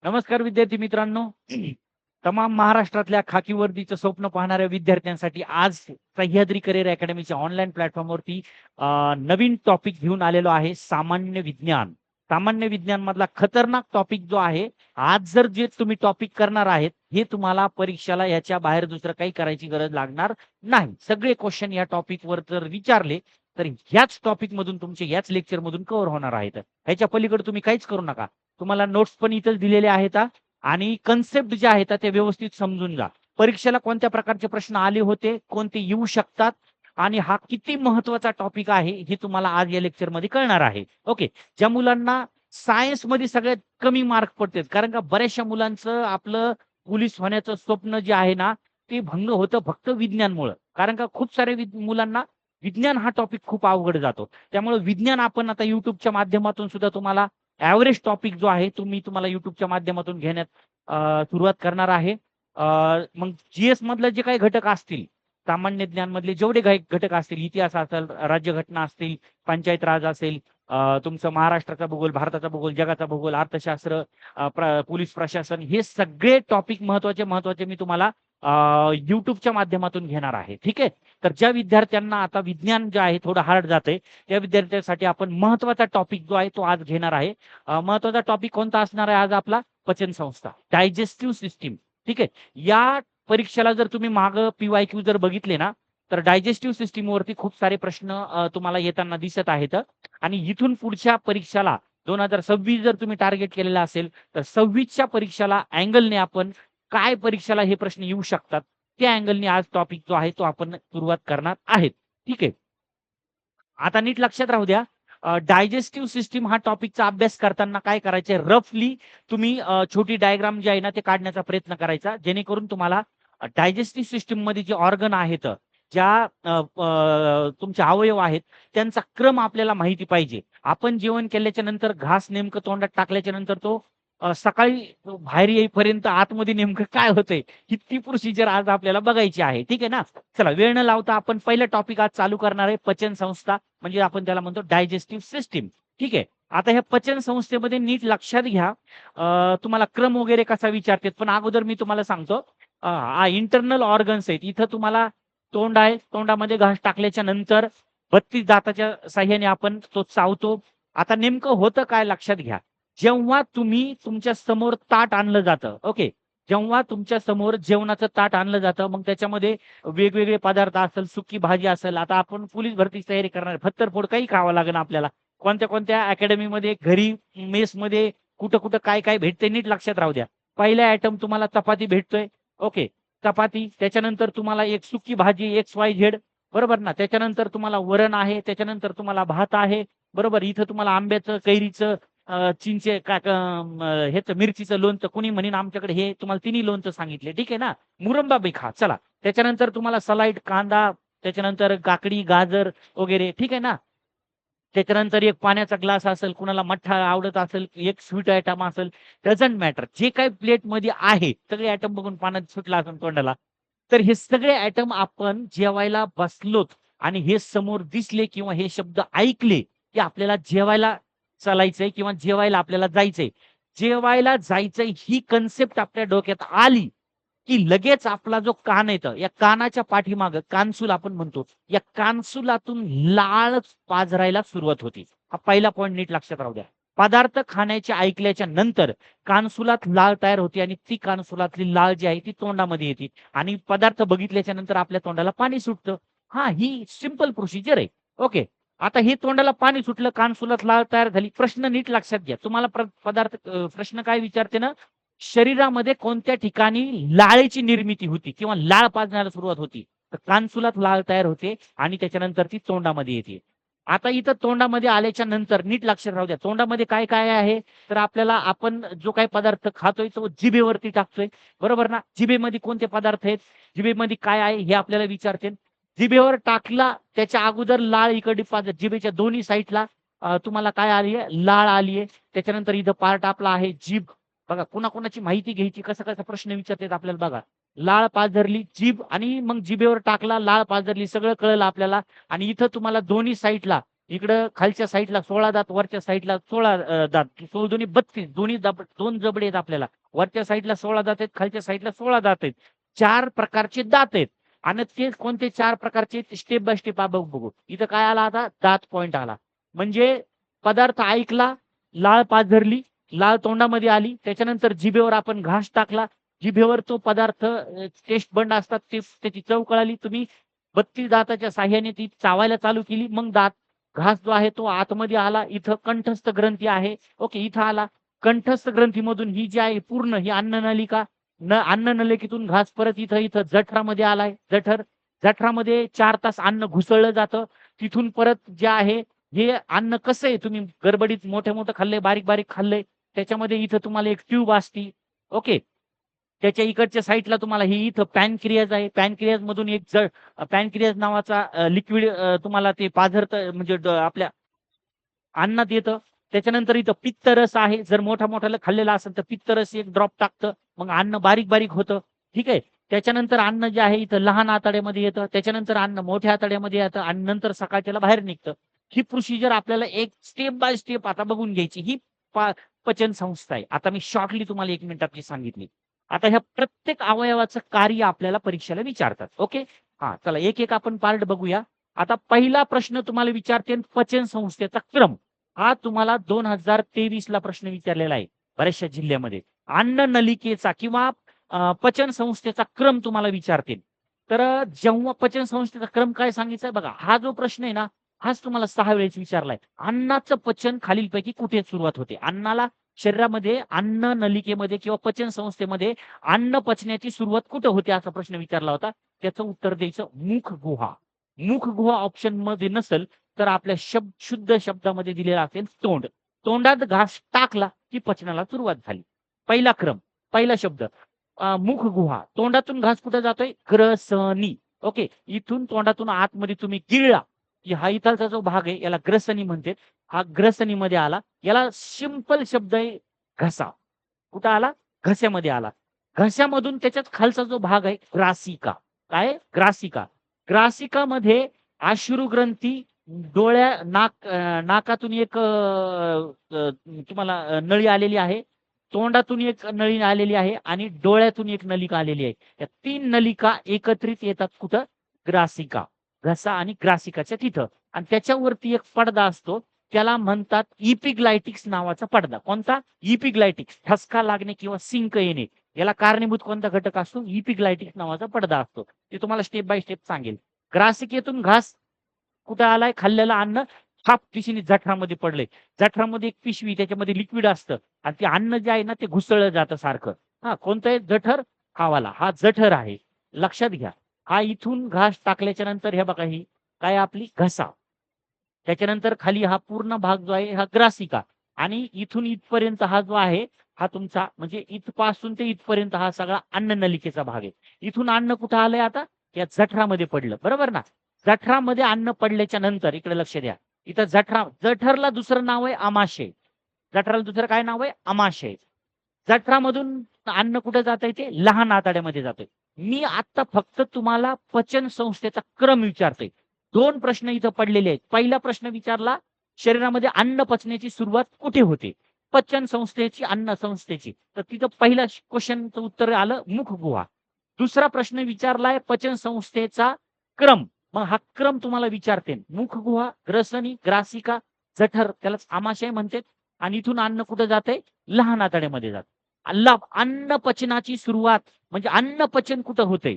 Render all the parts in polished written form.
नमस्कार विद्यार्थी मित्रांनो. तमाम महाराष्ट्रातल्या खाकी वर्दीचं स्वप्न पाहणाऱ्या विद्यार्थ्यांसाठी आज सह्याद्री करिअर अकॅडमीच्या ऑनलाईन प्लॅटफॉर्मवरती नवीन टॉपिक घेऊन आलेलो आहे. सामान्य विज्ञान. सामान्य विज्ञान मधला खतरनाक टॉपिक जो आहे, आज जर जे तुम्ही टॉपिक करणार आहेत, हे तुम्हाला परीक्षेला याच्या बाहेर दुसरं काही करायची गरज लागणार नाही. सगळे क्वेश्चन या टॉपिक वर जर विचारले तर ह्याच टॉपिक मधून तुमचे याच लेक्चर मधून कव्हर होणार आहेत. ह्याच्या पलीकडे तुम्ही काहीच करू नका. तुम्हाला नोट्स पण इथं दिलेले आहेत आणि कन्सेप्ट जे आहेत ते व्यवस्थित समजून जा. परीक्षेला कोणत्या प्रकारचे प्रश्न आले होते, कोणते येऊ शकतात आणि हा किती महत्वाचा टॉपिक आहे हे तुम्हाला आज या लेक्चर मध्ये कळणार आहे. ओके. ज्या मुलांना सायन्स मध्ये सगळ्यात कमी मार्क पडतात, कारण का बऱ्याचशा मुलांचं आपलं पोलीस होण्याचं स्वप्न जे आहे ना, ते भंग होतं फक्त विज्ञानमुळे. कारण का खूप सारे मुलांना विज्ञान हा टॉपिक खूप अवघड जातो. त्यामुळे विज्ञान आपण आता युट्यूबच्या माध्यमातून सुद्धा तुम्हाला ॲव्हरेज टॉपिक जो आहे तुम्हाला युट्यूबच्या माध्यमातून घेण्यात सुरुवात करणार आहे. मग जीएस मधले जे काही घटक असतील, सामान्य ज्ञान मधले जेवढे काही घटक असतील, इतिहास असेल, राज्यघटना असतील, पंचायत राज असेल, तुमचं महाराष्ट्राचा भूगोल, भारताचा भूगोल, जगाचा भूगोल, अर्थशास्त्र, पोलीस प्रशासन, हे सगळे टॉपिक महत्वाचे मी तुम्हाला युट्यूबच्या माध्यमातून घेणार आहे. ठीक आहे. तर ज्या विद्यार्थ्यांना आता विज्ञान जे आहे थोडं हार्ड जाते, त्या विद्यार्थ्यांसाठी आपण महत्वाचा टॉपिक जो आहे तो आज घेणार आहे. महत्वाचा टॉपिक कोणता असणार आहे आज आपला? पचन संस्था, डायजेस्टिव्ह सिस्टीम. ठीक आहे. या परीक्षेला जर तुम्ही माग PYQ जर बघितले ना, तर डायजेस्टिव्ह सिस्टीम वरती खूप सारे प्रश्न तुम्हाला येताना दिसत आहेत. आणि इथून पुढच्या परीक्षेला 2026 जर तुम्ही टार्गेट केलेला असेल, तर 26च्या परीक्षेला अँगलने आपण काय परीक्षेला हे प्रश्न येऊ शकतात, त्या अँगलने आज टॉपिक जो आहे तो आपण सुरुवात करणार आहेत. ठीक आहे. आता नीट लक्षात राहू द्या. डायजेस्टिव्ह सिस्टीम हा टॉपिकचा अभ्यास करताना काय करायचे, रफली तुम्ही छोटी डायग्राम जी आहे ना ते काढण्याचा प्रयत्न करायचा, जेणेकरून तुम्हाला डायजेस्टिव्ह सिस्टीम मध्ये जे ऑर्गन आहेत, ज्या तुमचे अवयव आहेत, त्यांचा क्रम आपल्याला माहिती पाहिजे. आपण जेवण केल्याच्या नंतर घास नेमकं तोंडात टाकल्याच्या नंतर तो सकाळी बाहेर येईपर्यंत आतमध्ये नेमकं काय होतंय, ही ती प्रोसिजर आज आपल्याला बघायची आहे. ठीक आहे ना. चला वेळ न लावता आपण पहिलं टॉपिक आज चालू करणार आहे, पचन संस्था, म्हणजे आपण त्याला म्हणतो डायजेस्टिव्ह सिस्टीम. ठीक आहे. आता ह्या पचन संस्थेमध्ये नीट लक्षात घ्या, तुम्हाला क्रम वगैरे कसा विचारतात, पण अगोदर मी तुम्हाला सांगतो. इंटरनल ऑर्गन्स आहेत. इथं तुम्हाला तोंड आहे, तोंडामध्ये घास टाकल्याच्या नंतर 32 दाताच्या साह्याने आपण तो चावतो. आता नेमकं होतं काय लक्षात घ्या. जेव्हा तुम्ही तुमच्या समोर ताट आणलं जातं, ओके, जेव्हा तुमच्या समोर जेवणाचं ताट आणलं जातं, मग त्याच्यामध्ये वेगवेगळे पदार्थ असेल, सुकी भाजी असेल. आता आपण पोलीस भरतीची तयारी करणार, फत्तरफोड काही खावं लागेल आपल्याला. कोणत्या कोणत्या अकॅडमीमध्ये, घरी, मेसमध्ये कुठं कुठं काय काय भेटते नीट लक्षात राहू द्या. पहिला आयटम तुम्हाला चपाती भेटतोय. ओके, चपाती. त्याच्यानंतर तुम्हाला एक सुकी भाजी XYZ, बरोबर ना. त्याच्यानंतर तुम्हाला वरण आहे, त्याच्यानंतर तुम्हाला भात आहे, बरोबर. इथं तुम्हाला आंब्याचं, कैरीचं, चिंचे, ह्याचं मिरचीचं लोणचं, कुणी म्हणेन आमच्याकडे हे तुम्हाला तिन्ही लोणचं सांगितले. ठीक आहे ना. मुरंबा बी खा. चला. त्याच्यानंतर तुम्हाला सलाड, कांदा, त्याच्यानंतर काकडी, गाजर वगैरे. ठीक आहे ना. त्याच्यानंतर एक पाण्याचा ग्लास असेल, कुणाला मठ्ठा आवडत असेल, एक स्वीट आयटम असेल, डझंट मॅटर. जे काही प्लेटमध्ये आहे सगळे आयटम बघून पाण्यात सुटला असेल तोंडाला. तर हे सगळे आयटम आपण जेवायला बसलोत आणि हे समोर दिसले किंवा हे शब्द ऐकले, की आपल्याला जेवायला चालायचंय किंवा जेवायला आपल्याला जायचंय. जेवायला जायचंय ही कन्सेप्ट आपल्या डोक्यात आली, की लगेच आपला जो कान येतं, या कानाच्या पाठीमागं कानसूल आपण म्हणतो, या कानसुलातून लाळ पाझरायला सुरुवात होती. हा पहिला पॉइंट नीट लक्षात राहू द्या. पदार्थ खाण्याचे ऐकल्याच्या नंतर कानसुलात लाळ तयार होते आणि ती कानसुलातली लाळ जी आहे ती तोंडामध्ये येते आणि पदार्थ बघितल्याच्या नंतर आपल्या तोंडाला पाणी सुटतं. हा, ही सिंपल प्रोसिजर आहे. ओके. आता हे तोंडाला पाणी सुटलं, कानसुलात लाळ तयार झाली. प्रश्न नीट लक्षात घ्या. तुम्हाला प्रश्न काय विचारते ना, शरीरामध्ये कोणत्या ठिकाणी लाळेची निर्मिती होती किंवा लाळ पाजण्याला सुरुवात होती, तर कानसुलात लाळ तयार होते आणि त्याच्यानंतर ती तोंडामध्ये येते. आता इथं तोंडामध्ये आल्याच्या नंतर नीट लक्षात राहू द्या, तोंडामध्ये काय काय आहे, तर आपल्याला आपण जो काही पदार्थ खातोय तो जिभेवरती टाकतोय, बरोबर ना. जिभेमध्ये कोणते पदार्थ आहेत, जिभेमध्ये काय आहे हे आपल्याला विचारते. जिभेवर टाकला त्याच्या अगोदर लाळ इकडे पाजत, जिभेच्या दोन्ही साईडला तुम्हाला काय आली आहे, लाळ आली आहे. त्याच्यानंतर इथं पार्ट आपला आहे जीभ. बघा, कुणाकुणाची माहिती घ्यायची, कसा कसा प्रश्न विचारतात आपल्याला बघा. लाळ पाझरली जीभ आणि मग जिभेवर टाकला, लाळ पाझरली, सगळं कळलं आपल्याला. आणि इथं तुम्हाला दोन्ही साईडला इकडं खालच्या साईडला 16 दात, वरच्या साईडला 16 दात. 16 दोन्ही 32. दोन जबडे आहेत आपल्याला. वरच्या साईडला 16 दात आहेत, खालच्या साईडला 16 दात आहेत. 4 प्रकारचे दात आहेत. आणि ते कोणते 4 प्रकारचे स्टेप बाय स्टेप आपण बघू. इथं काय आला आता? दात पॉइंट आला. म्हणजे पदार्थ ऐकला, लाळ पाझरली, लाळ तोंडामध्ये आली, त्याच्यानंतर जिभेवर आपण घास टाकला, जिभेवर तो पदार्थ टेस्ट बंड असतात ते त्याची चव कळाली, तुम्ही 32 दाताच्या साह्याने ती चावायला चालू केली, मग दात घास जो आहे तो आतमध्ये आला, इथं कंठस्थ ग्रंथी आहे, ओके, इथं आला. कंठस्थ ग्रंथीमधून ही जी आहे पूर्ण ही अन्ननलिका, अन्ननलिकेतून घास परत इथं इथं जठरामध्ये आलाय. जठरामध्ये 4 तास अन्न घुसळलं जातं. तिथून परत जे आहे हे अन्न कसं आहे, तुम्ही गडबडीत मोठे मोठं खाल्लंय, बारीक बारीक खाल्लंय, त्याच्यामध्ये इथं तुम्हाला एक ट्यूब असती, ओके. त्याच्या इकडच्या साईडला तुम्हाला ही इथं पॅनक्रियाज आहे. पॅनक्रियाज मधून एक पॅनक्रियाज नावाचा लिक्विड तुम्हाला ते पाझरत, म्हणजे आपल्या अन्नात येतं. त्याच्यानंतर इथं पित्तरस आहे. जर मोठा खाल्लेला असेल तर पित्तरस एक ड्रॉप टाकतं, मग अन्न बारीक बारीक होतं. ठीक आहे. त्याच्यानंतर अन्न जे आहे इथं लहान आतड्यामध्ये येतं, त्याच्यानंतर अन्न मोठ्या आतड्यामध्ये येतं आणि नंतर सकाळच्याला बाहेर निघतं. ही प्रोसिजर आपल्याला एक स्टेप बाय स्टेप आता बघून घ्यायची. ही पचन संस्था आहे. आता मी शॉर्टली तुम्हाला 1 मिनिटात सांगितली. आता ह्या प्रत्येक अवयवाचं कार्य आपल्याला परीक्षेला विचारतात. ओके. हा, चला एक एक आपण पार्ट बघूया. आता पहिला प्रश्न तुम्हाला विचारते पचन संस्थेचा क्रम. हा तुम्हाला 2023 ला प्रश्न विचारलेला आहे बऱ्याचशा जिल्ह्यामध्ये. अन्न नलिकेचा किंवा पचन संस्थेचा क्रम तुम्हाला विचारतील. तर जेव्हा पचन संस्थेचा क्रम काय सांगितलाय बघा, हा जो प्रश्न आहे ना, हाच तुम्हाला 6 वेळेस विचारलाय. अन्नाचं पचन खालीलपैकी कुठे सुरुवात होते? अन्नाला शरीरामध्ये अन्न नलिकेमध्ये किंवा पचन संस्थेमध्ये अन्न पचण्याची सुरुवात कुठे होते असा प्रश्न विचारला होता. त्याचं उत्तर द्यायचं मुख गुहा. मुख गुहा ऑप्शन मध्ये नसेल तर आपल्या शुद्ध शब्दामध्ये दिलेला असेल तोंड. तोंडात घास टाकला की पचनाला सुरुवात झाली. पहिला क्रम, पहिला शब्द मुख गुहा. तोंडातून घास कुठे जातोय? ग्रसनी. ओके. इथून तोंडातून आतमध्ये तुम्ही गिळला की हा इथलचा जो भाग आहे याला ग्रसनी म्हणते. हा ग्रसनी मध्ये आला. याला सिंपल शब्द आहे घसा. कुठं आला? घशामध्ये आला. घशामधून त्याच्यात खालचा जो भाग आहे ग्रासिका. काय? ग्रासिका. ग्रासिकामध्ये अश्रू ग्रंथी, नाकातून एक तुम्हाला नळी आलेली आहे, तोंडातून एक नळी आलेली आहे आणि डोळ्यातून एक नलिका आलेली आहे. या 3 नलिका एकत्रित येतात कुठं? ग्रासिका. घसा आणि ग्रासिकाच्या तिथं. आणि त्याच्यावरती एक पडदा असतो, त्याला म्हणतात इपिग्लायटिक्स नावाचा पडदा. कोणता? इपिग्लायटिक्स. ठसका लागणे किंवा सिंक येणे याला कारणीभूत कोणता घटक असतो? इपिग्लायटिक्स नावाचा पडदा असतो. ते तुम्हाला स्टेप बाय स्टेप सांगेल. ग्रासिकेतून घास कुठं आलाय? खाल्लेलं अन्न हाफ दिशेने जठरामध्ये पडलंय. जठरामध्ये एक पिशवी, त्याच्यामध्ये लिक्विड असतं आणि ते अन्न जे आहे ना ते घुसळलं जातं सारखं. हा, कोणतं आहे? जठर. हा वाला, हा जठर आहे. लक्षात घ्या. हा इथून घास टाकल्याच्या नंतर हे बघा, ही काय आपली घसा. त्याच्यानंतर खाली हा पूर्ण भाग जो आहे हा ग्रासिका आणि इथून इथपर्यंत हा जो आहे हा तुमचा, म्हणजे इथपासून ते इथपर्यंत हा सगळा अन्न नलिकेचा भाग आहे. इथून अन्न कुठं आलंय आता? या जठरामध्ये पडलं, बरोबर ना? जठरामध्ये अन्न पडल्याच्या नंतर इकडे लक्ष द्या. इथं जठरला दुसरं नाव आहे आमाशय. जठराला दुसरं काय नाव आहे? आमाशय. जठरामधून अन्न कुठे जात आहे? ते लहान आतड्यामध्ये जातंय. मी आता फक्त तुम्हाला पचन संस्थेचा क्रम विचारतोय. 2 प्रश्न इथं पडलेले आहेत. पहिला प्रश्न विचारला, शरीरामध्ये अन्न पचण्याची सुरुवात कुठे होते? पचन संस्थेची, अन्न संस्थेची. तर तिथं पहिला क्वेश्चनचं उत्तर आलं मुख गुहा. दुसरा प्रश्न विचारलाय पचन संस्थेचा क्रम. मग हा क्रम तुम्हाला विचारते. मुख गुहा, ग्रसनी, ग्रासिका, जठर, त्यालाच आमाशय म्हणते. आणि इथून अन्न कुठे जाते? लहान आतड्यामध्ये जाते. अन्न पचनाची सुरुवात म्हणजे अन्न पचन कुठं होते?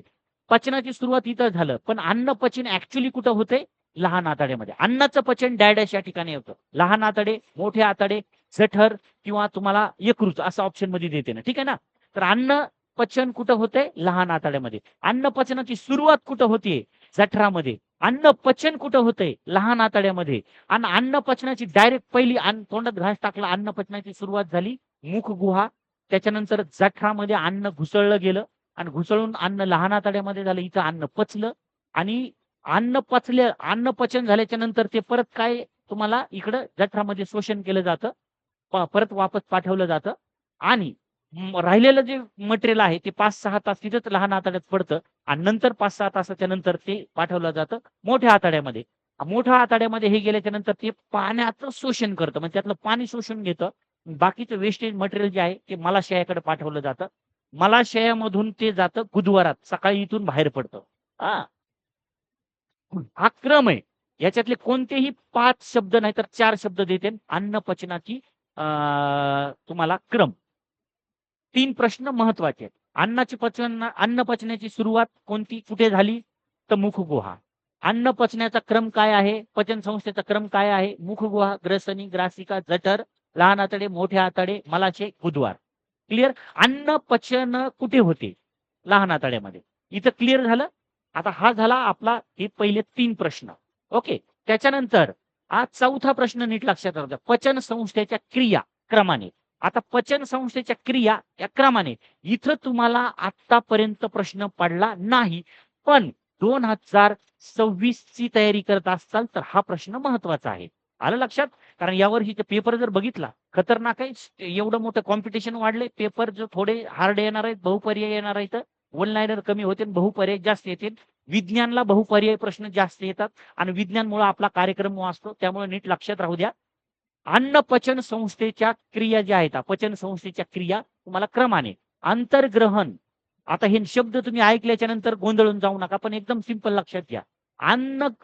पचनाची सुरुवात इथं झालं, पण अन्न पचन ऍक्च्युली कुठं होते? लहान आतड्यामध्ये. अन्नाचं पचन डॅडॅश या ठिकाणी होतं. लहान आतडे, मोठे आतडे, जठर किंवा तुम्हाला यकृत असं ऑप्शन मध्ये देते ना, ठीक आहे ना? तर अन्न पचन कुठं होते? लहान आतड्यामध्ये. अन्न पचनाची सुरुवात कुठं होतीये? जठरामध्ये. अन्न पचन कुठं होतंय? लहान आतड्यामध्ये. आणि अन्न पचनाची डायरेक्ट पहिली तोंडात घास टाकला, अन्न पचनाची सुरुवात झाली मुख गुहा. त्याच्यानंतर जठरामध्ये अन्न घुसळलं गेलं आणि घुसळून अन्न लहान आतड्यामध्ये झालं. इथं अन्न पचलं आणि अन्न पचन झाल्याच्या नंतर ते परत काय तुम्हाला इकडं जठरामध्ये शोषण केलं जातं, परत वापस पाठवलं जातं आणि राहिलेलं जे मटेरियल आहे ते 5-6 तास तिथंच लहान आतड्यात पडतं आणि नंतर 5-6 तासाच्या नंतर ते पाठवलं जातं मोठ्या आतड्यामध्ये. मोठ्या आतड्यामध्ये हे गेल्याच्या नंतर ते पाण्याचं शोषण करतं, म्हणजे त्यातलं पाणी शोषून घेतं. बाकीचं वेस्टेज मटेरियल जे आहे ते मलाशयाकडे पाठवलं जातं. मलाशयामधून ते जातं गुदद्वारात, सकाळी इथून बाहेर पडतं. हा हा क्रम आहे. याच्यातले कोणतेही 5 शब्द नाही तर 4 शब्द देते अन्न पचनाची तुम्हाला क्रम. 3 प्रश्न महत्वाचे आहेत. अन्न पचण्याची सुरुवात कोणती कुठे झाली? तर मुखगुहा. अन्न पचण्याचा क्रम काय आहे? पचन संस्थेचा क्रम काय आहे? मुखगुहा, ग्रसनी, ग्रासिका, जठर, लहान आतडे, मोठे आतडे, मलाशय, गुदद्वार. क्लिअर? अन्न पचन कुठे होते? लहान आतड्यामध्ये. इथं क्लिअर झालं? आता हा झाला आपला हे पहिले 3 प्रश्न. ओके. त्याच्यानंतर हा चौथा प्रश्न नीट लक्षात राहू द्या. पचन संस्थेच्या क्रिया क्रमाने. आता पचन संस्थेच्या क्रिया या क्रमाने इथं तुम्हाला आतापर्यंत प्रश्न पडला नाही. पण 2026 ची तयारी करत असाल तर हा प्रश्न महत्वाचा आहे. आलं लक्षात? कारण यावर्षीचा पेपर जर बघितला खतरनाक आहे. एवढं मोठं कॉम्पिटिशन वाढलंय. पेपर जो थोडे हार्ड येणार आहेत, बहुपर्याय येणार आहेत. वन लाइनर कमी होते, बहुपर्याय जास्त येतील. विज्ञानला बहुपर्याय प्रश्न जास्त येतात आणि विज्ञानमुळे आपला कार्यक्रम वाचतो. त्यामुळे नीट लक्षात राहू द्या. अन्न पचन संस्थेच्या क्रिया ज्या आहेत, पचन संस्थेच्या क्रिया तुम्हाला क्रमाने. अंतर्ग्रहण, आता हे शब्द तुम्ही ऐकल्याच्या नंतर गोंधळून जाऊ नका, पण एकदम सिंपल लक्षात घ्या.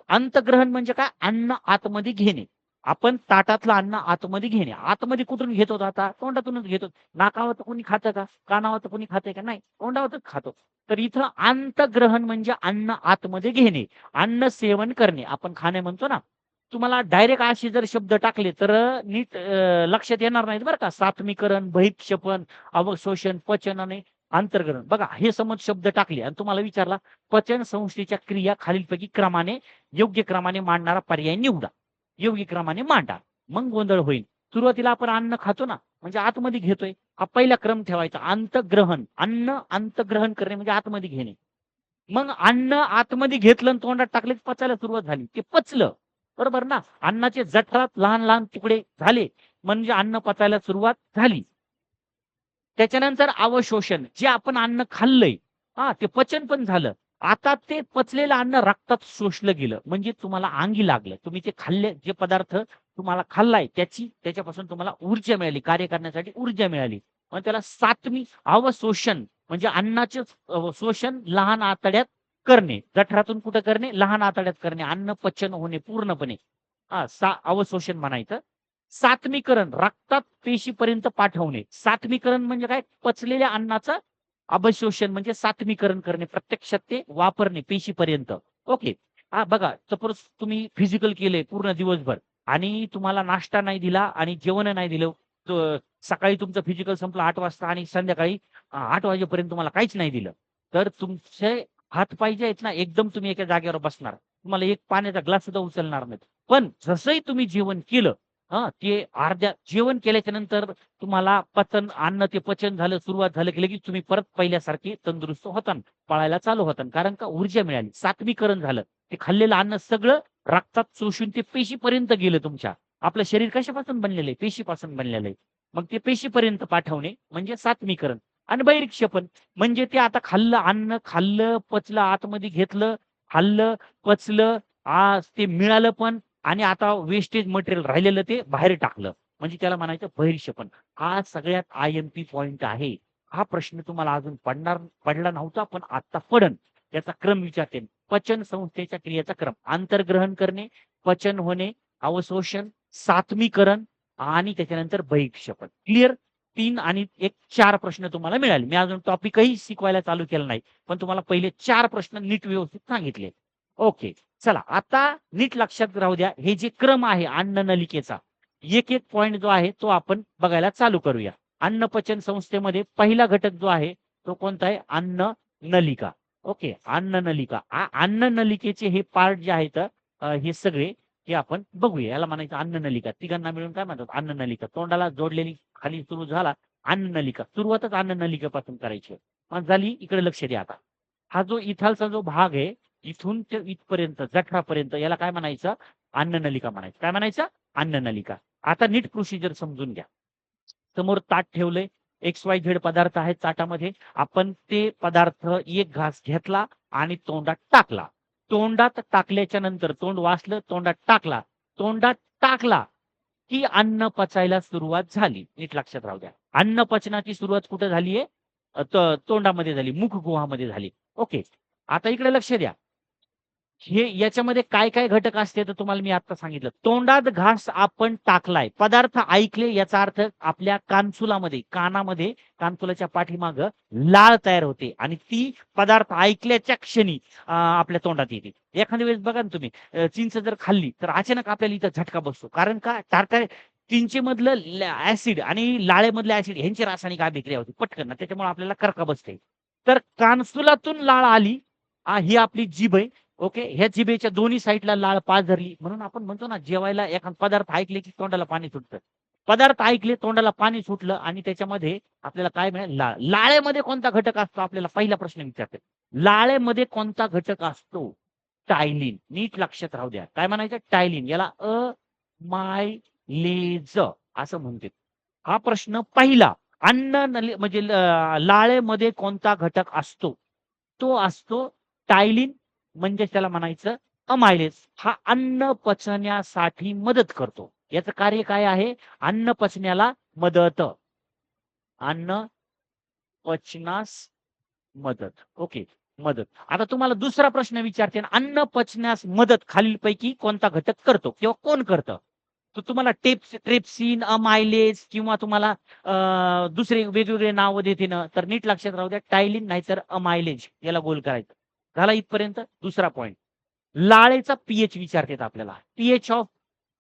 अंतग्रहण म्हणजे काय? अन्न आतमध्ये घेणे. आपण ताटातलं अन्न आतमध्ये घेणे. आतमध्ये कुठून घेतो आता? तोंडातूनच घेतो. नाकावर तर कोणी खातं का? कानावर तर कोणी खाते का? नाही, तोंडावरच खातो. तर इथं अंतग्रहण म्हणजे अन्न आतमध्ये घेणे, अन्न सेवन करणे. आपण खाणे म्हणतो ना. तुम्हाला डायरेक्ट असे जर शब्द टाकले तर नीट लक्षात येणार नाहीत बरं का. सात्मीकरण, बहिक्षेपण, अवशोषण, पचन आणि अंतर्ग्रहण. बघा हे समज शब्द टाकले आणि तुम्हाला विचारला पचन संस्थेच्या क्रिया खालीलपैकी क्रमाने योग्य क्रमाने मांडणारा पर्याय निवडा. योग्य क्रमाने मांडा. मग गोंधळ होईल. सुरुवातीला आपण अन्न खातो ना, म्हणजे आतमध्ये घेतोय. हा पहिला क्रम ठेवायचा. अंतग्रहण, अन्न अंतग्रहण करणे म्हणजे आतमध्ये घेणे. मग अन्न आतमध्ये घेतलं आणि तोंडात टाकले पचायला सुरुवात झाली. ते पचलं. बरोबर ना? अन्नाचे जठरात लहान लहान तुकडे झाले म्हणजे अन्न पचायला सुरुवात झाली. त्याच्यानंतर अवशोषण, जे आपण अन्न खाल्लंय ते पचन पण झालं. आता ते पचलेलं अन्न रक्तात शोषलं गेलं म्हणजे तुम्हाला अंगी लागलं. तुम्ही ते खाल्ले जे पदार्थ तुम्हाला खाल्लाय त्याच्यापासून तुम्हाला ऊर्जा मिळाली, कार्य करण्यासाठी ऊर्जा मिळाली. मग त्याला सात्विक अवशोषण म्हणजे अन्नाचे शोषण लहान आतड्यात करणे. जठरातून कुठं करणे? लहान आतड्यात करणे. अन्न पचन होणे पूर्णपणे. अवशोषण म्हणायचं. सात्मीकरण, रक्तात पेशीपर्यंत पाठवणे. सात्मीकरण म्हणजे काय? पचलेल्या अन्नाचं अवशोषण म्हणजे सात्मीकरण करणे. प्रत्यक्षात ते वापरणे पेशीपर्यंत. ओके. बघा सपोज तुम्ही फिजिकल केले पूर्ण दिवसभर आणि तुम्हाला नाश्ता नाही दिला आणि जेवण नाही दिलं. सकाळी तुमचं फिजिकल संपलं 8 वाजता आणि संध्याकाळी 8 वाजेपर्यंत तुम्हाला काहीच नाही दिलं. तर तुमचे हात पाय जे आहेत ना, एकदम तुम्ही एका जागेवर बसणार. तुम्हाला एक पाण्याचा ग्लास सुद्धा उचलणार नाहीत. पण जसंही तुम्ही जेवण केलं, ते अर्ध्या जेवण केल्याच्या नंतर तुम्हाला अन्न ते पचन झालं, सुरुवात झालं की लगेच तुम्ही परत पहिल्यासारखे तंदुरुस्त होता, पळायला चालू होता. कारण का? ऊर्जा मिळाली, सात्विकरण झालं. ते खाल्लेलं अन्न सगळं रक्तात शोषून ते पेशीपर्यंत गेलं तुमच्या. आपलं शरीर कशापासून बनलेलं आहे? पेशीपासून बनलेलं आहे. मग ते पेशीपर्यंत पाठवणे म्हणजे सात्मीकरण. आणि बहिर्क्षेपण म्हणजे ते आता खाल्लं अन्न खाल्लं, पचलं, आतमध्ये घेतलं, खाल्लं, पचलं, ते मिळालं पण आणि आता वेस्टेज मटेरियल राहिलेलं ते बाहेर टाकलं. म्हणजे त्याला म्हणायचं बहिर्क्षेपण. हा सगळ्यात आय-एम-पी पॉइंट आहे. हा प्रश्न तुम्हाला अजून पडला नव्हता, पण आता पडन. त्याचा क्रम विचारते. पचन संस्थेच्या क्रियेचा क्रम. अंतर्ग्रहण करणे, पचन होणे, अवशोषण, सात्मीकरण आणि त्याच्यानंतर बहिक्षेपण. क्लिअर? 3 आणि 1 4 प्रश्न तुम्हाला मिळाले. मी अजून टॉपिकही शिकवायला चालू केलं नाही. पण तुम्हाला पहिले 4 प्रश्न नीट व्यवस्थित सांगितले. ओके. चला आता नीट लक्षात राहू द्या. हे जे क्रम आहे अन्न नलिकेचा, एक पॉइंट जो आहे तो आपण बघायला चालू करूया. अन्न पचन संस्थेमध्ये पहिला घटक जो आहे तो कोणता आहे? अन्न नलिका. ओके. अन्न नलिका. अन्न नलिकेचे हे पार्ट जे आहेत हे सगळे हे आपण बघूया. याला म्हणायचं अन्न नलिका. तिघांना मिळून काय म्हणतात? अन्न नलिका. तोंडाला जोडलेली खाली सुरू झाला अन्न नलिका. सुरुवातच अन्न नलिकेपासून करायची. मग झाली, इकडे लक्ष द्या आता. हा जो इथालचा जो भाग आहे इथून ते इथपर्यंत जठरापर्यंत याला काय म्हणायचं? अन्न नलिका म्हणायचं. काय म्हणायचं? अन्न नलिका. आता नीट प्रोसिजर समजून घ्या. समोर ताट ठेवलंय. XYZ पदार्थ आहेत ताटामध्ये. आपण ते पदार्थ एक घास घेतला आणि तोंडात टाकला. तोंडात टाकल्याच्या नंतर तोंड वासलं, तोंडात टाकला की अन्न पचायला सुरुवात झाली. नीट लक्षात राहू द्या. अन्न पचनाची सुरुवात कुठे झालीये? तोंडामध्ये झाली, मुखगुहामध्ये झाली. ओके. आता इकडे लक्ष द्या. हे याच्यामध्ये काय-काय घटक असते तर तुम्हाला मी आता सांगितलं. तोंडात घास आपण टाकलाय. पदार्थ ऐकले याचा अर्थ आपल्या कानसुलामध्ये, कानामध्ये, कानसुलाच्या पाठीमागं लाळ तयार होते आणि ती पदार्थ ऐकल्याच्या क्षणी आपल्या तोंडात येते. एखाद्या वेळेस बघा ना तुम्ही चिंच जर खाल्ली तर अचानक आपल्याला इथं झटका बसतो. कारण का चिंचेमधलं ॲसिड आणि लाळेमधलं ॲसिड ह्यांची रासायनिक अभिक्रिया होती पटकन ना त्याच्यामुळे आपल्याला कर्क बसते. तर कानसुलातून लाळ आली ही आपली जीभ आहे. ओके. ह्या जिभेच्या दोन्ही साईडला लाळ पाझरली म्हणून आपण म्हणतो ना जेवायला एखादा पदार्थ ऐकले की तोंडाला पाणी सुटतं. पदार्थ ऐकले तोंडाला पाणी सुटलं आणि त्याच्यामध्ये आपल्याला काय मिळेल? लाळ. लाळेमध्ये कोणता घटक असतो? आपल्याला पहिला प्रश्न विचारतात. लाळेमध्ये कोणता घटक असतो? टायलिन. नीट लक्षात राहू द्या. काय म्हणायचं? टायलिन. याला अमायलेज असं म्हणतात. हा प्रश्न पहिला. अन्न नली म्हणजे लाळेमध्ये कोणता घटक असतो? तो असतो टायलिन म्हणजे त्याला म्हणायचं अमायलेज. हा अन्न पचण्यासाठी मदत करतो. याचं कार्य काय आहे? अन्न पचण्याला मदत. अन्न पचनास मदत. ओके. मदत. आता तुम्हाला दुसरा प्रश्न विचारते अन्न पचण्यास मदत खालीलपैकी कोणता घटक करतो किंवा कोण करतं? तर तुम्हाला ट्रिप्सिन, अमायलेज किंवा तुम्हाला दुसरे वेगवेगळे नावं देते ना, तर नीट लक्षात राहू द्या. टायलिन नाहीतर अमायलेज याला गोल करायचं. झाला इथपर्यंत. दुसरा पॉइंट. लाळेचा पीएच विचारतात आपल्याला. PH of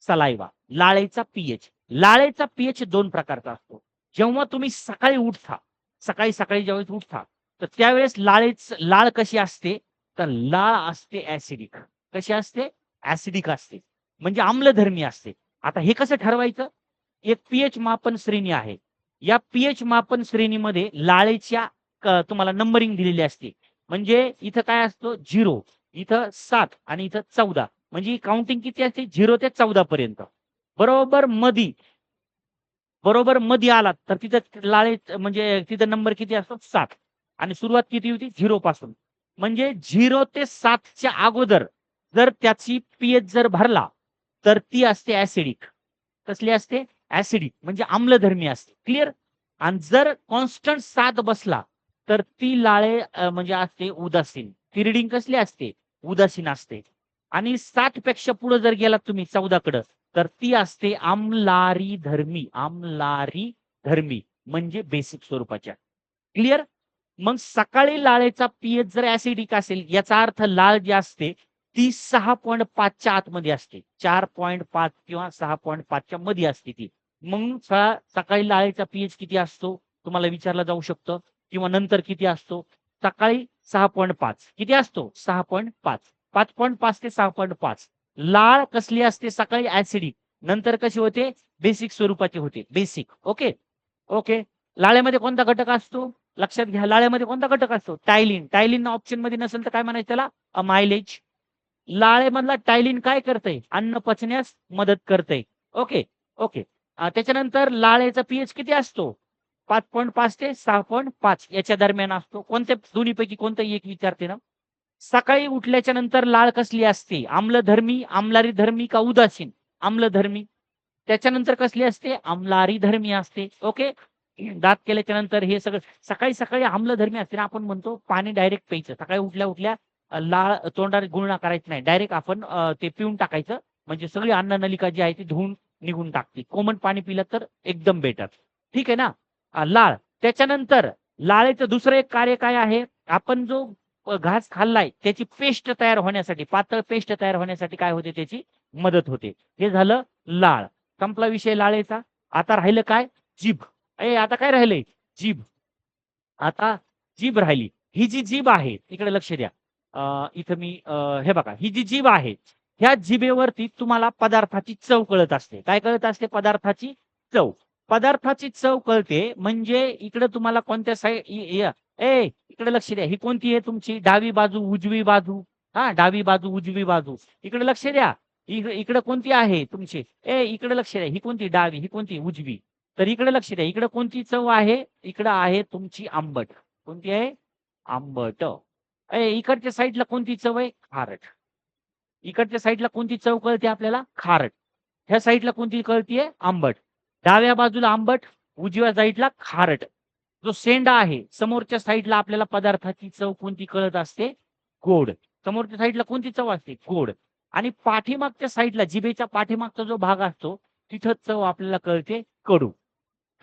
saliva. लाळेचा पीएच. लाळेचा पीएच 2 प्रकारचा असतो. जेव्हा तुम्ही सकाळी उठता, सकाळी ज्यावेळेस उठता, तर त्यावेळेस लाळ कशी असते? तर लाळ असते ॲसिडिक. कशी असते? ॲसिडिक असते. म्हणजे आम्लधर्मी असते. आता हे कसं ठरवायचं? एक पीएच मापन श्रेणी आहे. या पीएच मापन श्रेणीमध्ये लाळेच्या तुम्हाला नंबरिंग दिलेली असते. म्हणजे इथं काय असतो? 0, इथं 7 आणि इथं 14. म्हणजे काउंटिंग किती असते? 0 ते 14 पर्यंत. बरोबर मधी आलात तर तिथं म्हणजे तिथं नंबर किती असतो? 7 आणि सुरुवात किती होती? 0 पासून. म्हणजे 0 ते 7 च्या अगोदर जर त्याची पीएच जर भरला, तर ती असते ॲसिडिक. कसली असते? ॲसिडिक म्हणजे आम्लधर्मी असते. क्लिअर? आणि जर कॉन्स्टंट 7 बसला, तर ती म्हणजे असते उदासीन. ती रीडिंग कसली असते? उदासीन असते. आणि 7 पेक्षा पुढे जर गेलात तुम्ही 14 कडं, तर ती असते आम्लारी धर्मी म्हणजे बेसिक स्वरूपाच्या. क्लिअर? मग सकाळी लाळेचा पीएच जर ॲसिडिक असेल, याचा अर्थ लाळ जी असते ती 6.5 च्या आतमध्ये असते. 4.5 किंवा 6.5 च्या मध्ये असते ती. मग सकाळी लाळेचा पीएच किती असतो? तुम्हाला विचारलं जाऊ शकतं किंवा नंतर किती असतो? सकाळी 6.5. किती असतो? 6.5. 5.5 ते 6.5. लाळ कसली असते? सकाळी ॲसिडिक. नंतर कशी होते? बेसिक स्वरूपाची होते. बेसिक. ओके. ओके. लाळेमध्ये कोणता घटक असतो? लक्षात घ्या. लाळेमध्ये कोणता घटक असतो? टायलिन. टायलिन ऑप्शनमध्ये नसेल तर काय म्हणायचं त्याला? अमायलेज. लाळेमधला टायलिन काय करतंय? अन्न पचण्यास मदत करतंय. ओके. ओके. त्याच्यानंतर लाळेचा पीएच किती असतो? 5.5 ते 6.5 याच्या दरम्यान असतो. कोणत्या दोन्हीपैकी कोणतंही एक विचारते ना. सकाळी उठल्याच्या नंतर लाळ कसली असते? आम्लधर्मी, आम्लारी धर्मी का उदासीन? आम्लधर्मी. त्याच्यानंतर कसली असते? आम्लारी धर्मी असते. ओके. दात केल्याच्या नंतर हे सगळं सकाळी आम्लधर्मी असते ना, आपण म्हणतो पाणी डायरेक्ट प्यायचं. सकाळी उठल्या लाळ तोंडात गुळणा करायचं नाही. डायरेक्ट आपण ते पिऊन टाकायचं. म्हणजे सगळी अन्ननलिका जी आहे ती धुवून निघून टाकते. कोमट पाणी पिलं तर एकदम बेटर. ठीक आहे ना? लाळ. त्याच्यानंतर लाळेचं दुसरं एक कार्य काय आहे? आपण जो घास खाल्लाय त्याची पेस्ट तयार होण्यासाठी, पातळ पेस्ट तयार होण्यासाठी काय होते? त्याची मदत होते. हे झालं लाळ. संपला विषय लाळेचा. आता राहिलं काय? जीभ. आता काय राहिलंय? जीभ. आता जीभ राहिली. ही जी जीभ आहे, इकडे लक्ष द्या. इथं मी हे बघा, ही जी जीभ आहे, ह्या जिभेवरती तुम्हाला पदार्थाची चव कळत असते. काय कळत असते? पदार्थाची चव. पदार्थाची चव कळते म्हणजे इकडे तुम्हाला कोणत्या इकडे लक्ष द्या. ही कोणती आहे तुमची? डावी बाजू, उजवी बाजू. हां, डावी बाजू, उजवी बाजू. इकडे लक्ष द्या. इकडे कोणती आहे तुमची? इकडे लक्ष द्या. ही कोणती? डावी. ही कोणती? उजवी. तर इकडे लक्ष द्या. इकडे कोणती चव आहे? इकडे आहे तुमची आंबट. कोणती आहे? आंबट. इकडच्या साईडला कोणती चव आहे? खारट. इकडच्या साईडला कोणती चव कळते आपल्याला? खारट. ह्या साईडला कोणती कळतीये? आंबट. डाव्या बाजूला आंबट, उजव्या साईडला खारट. जो शेंडा आहे समोरच्या साईडला आपल्याला पदार्थाची चव कोणती कळत असते? गोड. समोरच्या साईडला कोणती चव असते? गोड. आणि पाठीमागच्या साईडला जिभेच्या पाठीमागचा जो भाग असतो तिथं चव आपल्याला कळते कडू.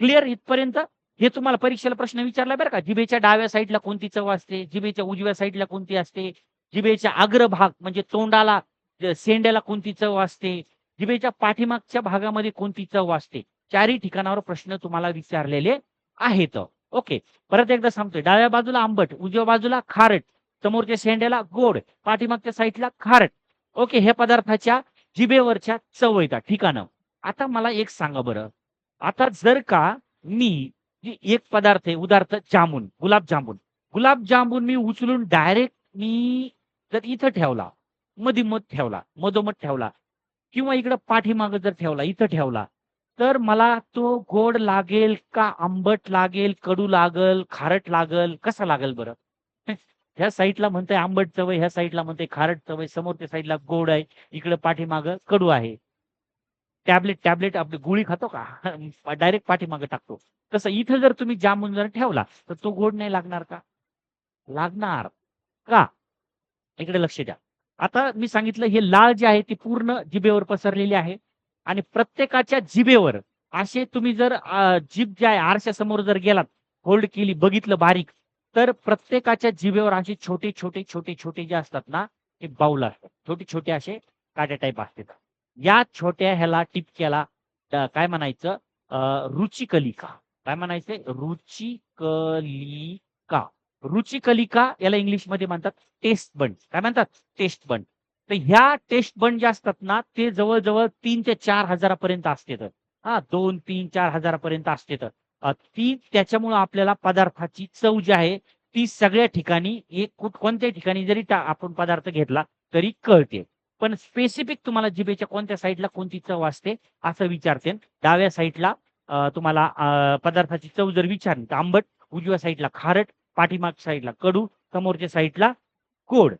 क्लिअर इथपर्यंत? हे तुम्हाला परीक्षेला प्रश्न विचारला बरं का. जिभेच्या डाव्या साईडला कोणती चव असते? जिभेच्या उजव्या साईडला कोणती असते? जिभेच्या अग्रभाग म्हणजे तोंडाला शेंड्याला कोणती चव असते? जिभेच्या पाठीमागच्या भागामध्ये कोणती चव असते? चारही ठिकाणावर प्रश्न तुम्हाला विचारलेले आहेत. ओके. परत एकदा सांगतोय. डाव्या बाजूला आंबट, उजव्या बाजूला खारट, समोरच्या शेंड्याला गोड, पाठीमागच्या साईडला खारट. ओके. हे पदार्थाच्या जिभेवरच्या चव येतात ठिकाणं. आता मला एक सांगा बरं. आता जर का मी एक पदार्थ आहे उदाहरणार्थ जामून, गुलाबजामुन. गुलाबजामुन मी उचलून डायरेक्ट मी जर इथं ठेवला, मधोमध ठेवला, मधोमध ठेवला किंवा इकडं पाठीमागं जर ठेवला, इथं ठेवला, तर मला तो गोड लागेल का आंबट लागेल, कडू लागेल, खारट लागेल, कसा लागेल बरं? ह्या साईडला म्हणतंय आंबट चव आहे, ह्या साईडला म्हणतंय खारट चव आहे, समोरच्या साईडला गोड आहे, इकडं पाठीमागं कडू आहे. टॅबलेट आपली गोळी खातो का? डायरेक्ट पाठीमागे टाकतो. तसं इथं जर तुम्ही जामून जर ठेवला, तर तो गोड नाही लागणार का? लागणार. का? इकडे लक्ष द्या. आता मी सांगितलं हे लाळ जी आहे ती पूर्ण जिभेवर पसरलेली आहे आणि प्रत्येकाच्या जिभेवर असे तुम्ही जर जीभ जी आहे आरशासमोर जर गेलात, होल्ड केली, बघितलं बारीक, तर प्रत्येकाच्या जिभेवर असे छोटे जे असतात ना, ते बाऊल असतात. छोटे असे काट्या टाईप असतात. या छोट्या ह्याला टिपक्याला काय म्हणायचं? रुचिकलिका. काय म्हणायचंय? रुचिकलिका. रुचिकलिका याला इंग्लिशमध्ये म्हणतात टेस्ट बड. काय म्हणतात? Taste bud. तर ह्या टेस्ट बड जे असतात ना, ते जवळ-जवळ 3 ते 4 हजारापर्यंत असतात. हां, 2, 3, 4 हजारापर्यंत असतात. ती त्याच्यामुळं आपल्याला पदार्थाची चव जी आहे, ती सगळ्या ठिकाणी कोणत्याही ठिकाणी जरी आपण पदार्थ घेतला तरी कळते. पण स्पेसिफिक तुम्हाला जिभेच्या कोणत्या साइडला कोणती चव असते असं विचारते. डाव्या साइडला तुम्हाला पदार्थाची चव जर विचारली तर आंबट, उजव्या साइडला खारट, पाठीमागच्या साइडला कडू, समोरच्या साइडला गोड.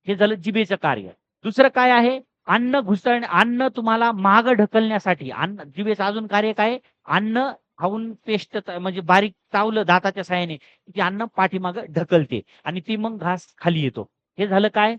हे झालं जिभेचं कार्य. दुसरं काय आहे? अन्न घुसळणे, अन्न तुम्हाला मागं ढकलण्यासाठी अन्न जिभेचं अजून कार्य काय आहे? अन्न खाऊन पेस्ट म्हणजे बारीक चावलं दाताच्या साहाय्याने, ती अन्न पाठीमागं ढकलते आणि ती मग घास खाली येतो. हे झालं काय?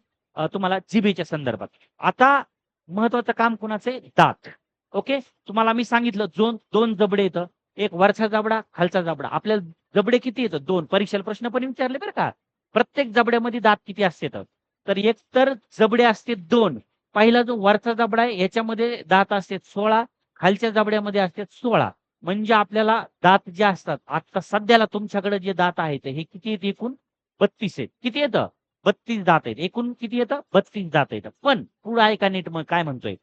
तुम्हाला जिभेच्या संदर्भात. आता महत्वाचं काम कुणाचं आहे? दात. ओके. तुम्हाला मी सांगितलं 2 जबडे येतं. एक वरचा जबडा, खालचा जबडा. आपल्याला जबडे किती येतात? 2. परीक्षेला प्रश्न पण विचारले बरं का. प्रत्येक जबड्यामध्ये दात किती असतात? तर एक तर जबडे असते 2. पहिला जो वरचा जबडा आहे याच्यामध्ये दात असतात 16, खालच्या जबड्यामध्ये असतात 16. म्हणजे आपल्याला दात जे असतात, आता सध्याला तुमच्याकडे जे दात आहेत हे किती आहेत एकूण? 32 आहेत. किती येतं? 32 दात आहेत. एकूण किती येतं? 32 दात येतं. पण पुढं ऐका नीट मग काय म्हणतोय?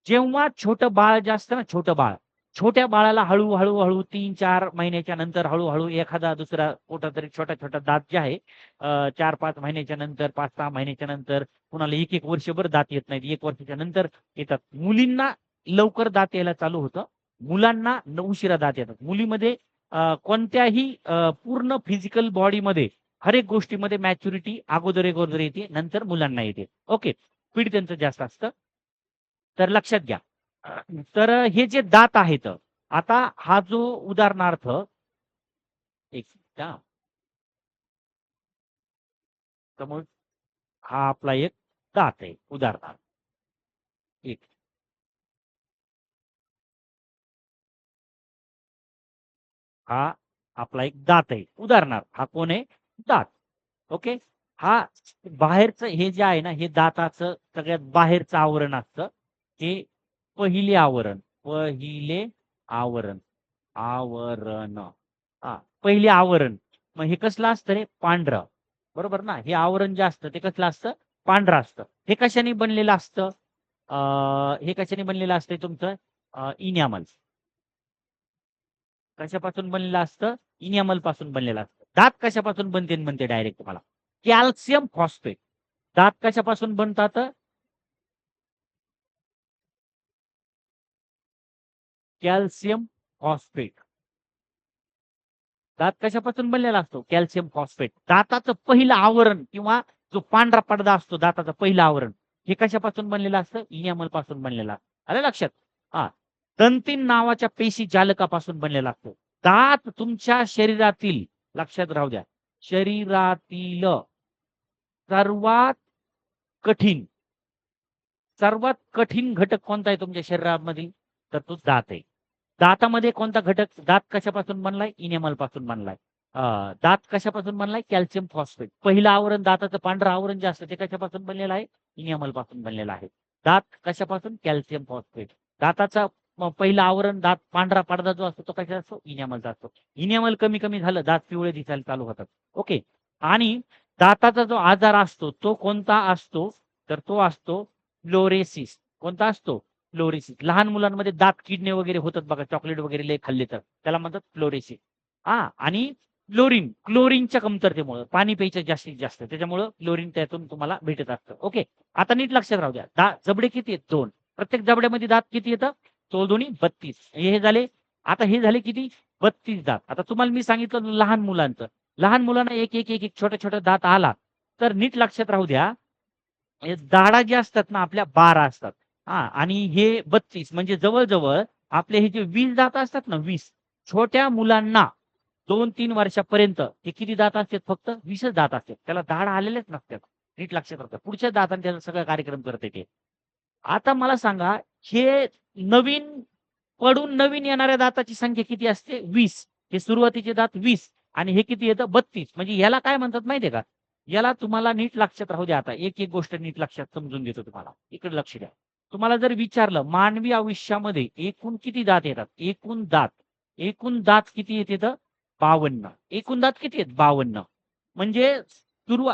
जेव्हा छोटं बाळ जे असतं ना, छोटं बाळ, छोट्या बाळाला हळू-हळू 3-4 महिन्याच्या नंतर हळू एखादा दुसरा कुठेतरी छोटा-छोटा दात जे आहे 4-5 महिन्याच्या नंतर, 5-6 महिन्याच्या नंतर, कुणाला 1-1 वर्षभर दात येत नाहीत. 1 वर्षाच्या नंतर येतात. मुलींना लवकर दात यायला चालू होतं. मुलांना उशिरा दात येतात. मुलीमध्ये कोणत्याही पूर्ण फिजिकल बॉडीमध्ये हर एक गोष्टीमध्ये मॅच्युरिटी अगोदर येते, नंतर मुलांना येते. ओके. स्पीड त्यांचं जास्त असतं. तर लक्षात घ्या. तर हे जे दात आहेत, आता हा जो उदाहरणार्थ एक मिनिट हां. समोर हा आपला एक दात आहे उदाहरणार्थ. एक हा आपला एक दात आहे. उदाहरणार्थ हा कोण आहे? दात. ओके. हा बाहेरचं हे जे आहे ना, हे दाताचं सगळ्यात बाहेरचं आवरण असतं. हे पहिले आवरण. पहिले आवरण. आवरण. हां, पहिले आवरण. मग हे कसलं असतं रे? पांढरं. बरोबर ना? हे आवरण जे असतं ते कसलं असतं? पांढरं असतं. हे कशाने बनलेलं असतं? हे कशाने बनलेलं असतंय तुमचं? इनॅमल. कशापासून बनलेलं असतं? इनॅमल पासून बनलेलं असतं. दात कशापासून बनते म्हणते डायरेक्ट तुम्हाला? Calcium phosphate. दात कशापासून बनतात? Calcium phosphate. दात कशापासून बनलेला असतो? Calcium phosphate. दाताचं पहिलं आवरण किंवा जो पांढरा पडदा असतो दाताचं पहिलं आवरण, हे कशापासून बनलेलं असतं? इन्यामल पासून बनलेलं असतं. आलं लक्षात? हा. दंतीन नावाच्या पेशी जालकापासून बनलेला असतो. दात तुमच्या शरीरातील, लक्षात राहू द्या, शरीरातील सर्वात कठीण सर्वात कठीण घटक कोणता आहे तुमच्या शरीरामध्ये? तर तो दात आहे. दातामध्ये कोणता घटक? दात कशापासून बनलाय? इनेमल पासून बनलाय. दात कशापासून बनलाय? Calcium phosphate. पहिलं आवरण, दाताचं पांढरं आवरण जे असतं ते कशापासून बनलेलं आहे? इनेमल पासून बनलेलं आहे. दात कशापासून? Calcium phosphate. दाताचा पहिलं आवरण, दात पांढरा पडदा जो असतो तो कशा असतो? इनेमलचा असतो. इनेमल कमी कमी झालं, दात पिवळे दिसायला चालू होतात. ओके. आणि दाताचा जो आजार असतो तो कोणता असतो? तर तो असतो फ्लोरेसिस. कोणता असतो? फ्लोरेसिस. लहान मुलांमध्ये दात किडणे वगैरे होतात बघा, चॉकलेट वगैरे लय खाल्ले तर त्याला म्हणतात फ्लोरेसिस. आणि क्लोरीनच्या कमतरतेमुळे पाणी प्यायचं जास्तीत जास्त, त्याच्यामुळे क्लोरीन त्यातून तुम्हाला भेटत असतं. ओके. आता नीट लक्षात राहू द्या, जबडे किती आहेत? 2. प्रत्येक जबड्यामध्ये दात किती येतं? 32. हे झाले. आता हे झाले किती? 32 दात. आता तुम्हाला मी सांगितलं लहान मुलांचं, लहान मुलांना एक एक एक एक छोटा छोटा दात आला तर नीट लक्षात राहू द्या, हे दाढा जे असतात ना आपल्या 12 असतात. आणि हे 32 म्हणजे जवळ-जवळ आपले हे जे 20 दात असतात ना 20, छोट्या मुलांना 2-3 वर्षापर्यंत हे किती दात असतात? फक्त 20च दात असतात. त्याला दाढ आलेलेच नसतात. नीट लक्षात राहतं. पुढच्या दातांनी त्याचा सगळा कार्यक्रम करते ते. आता मला सांगा, हे नवीन पडून नवीन येणाऱ्या दाताची संख्या किती असते? 20. हे सुरुवातीचे दात 20 आणि हे किती येतं? 32. म्हणजे याला काय म्हणतात माहितीये का? याला तुम्हाला नीट लक्षात राहू द्या आता. एक-एक गोष्ट नीट लक्षात समजून देतो तुम्हाला. इकडे लक्ष द्या. तुम्हाला जर विचारलं मानवी आयुष्यामध्ये एकूण किती दात येतात? एकूण दात किती येतात? 52. एकूण दात किती आहेत? 52. म्हणजे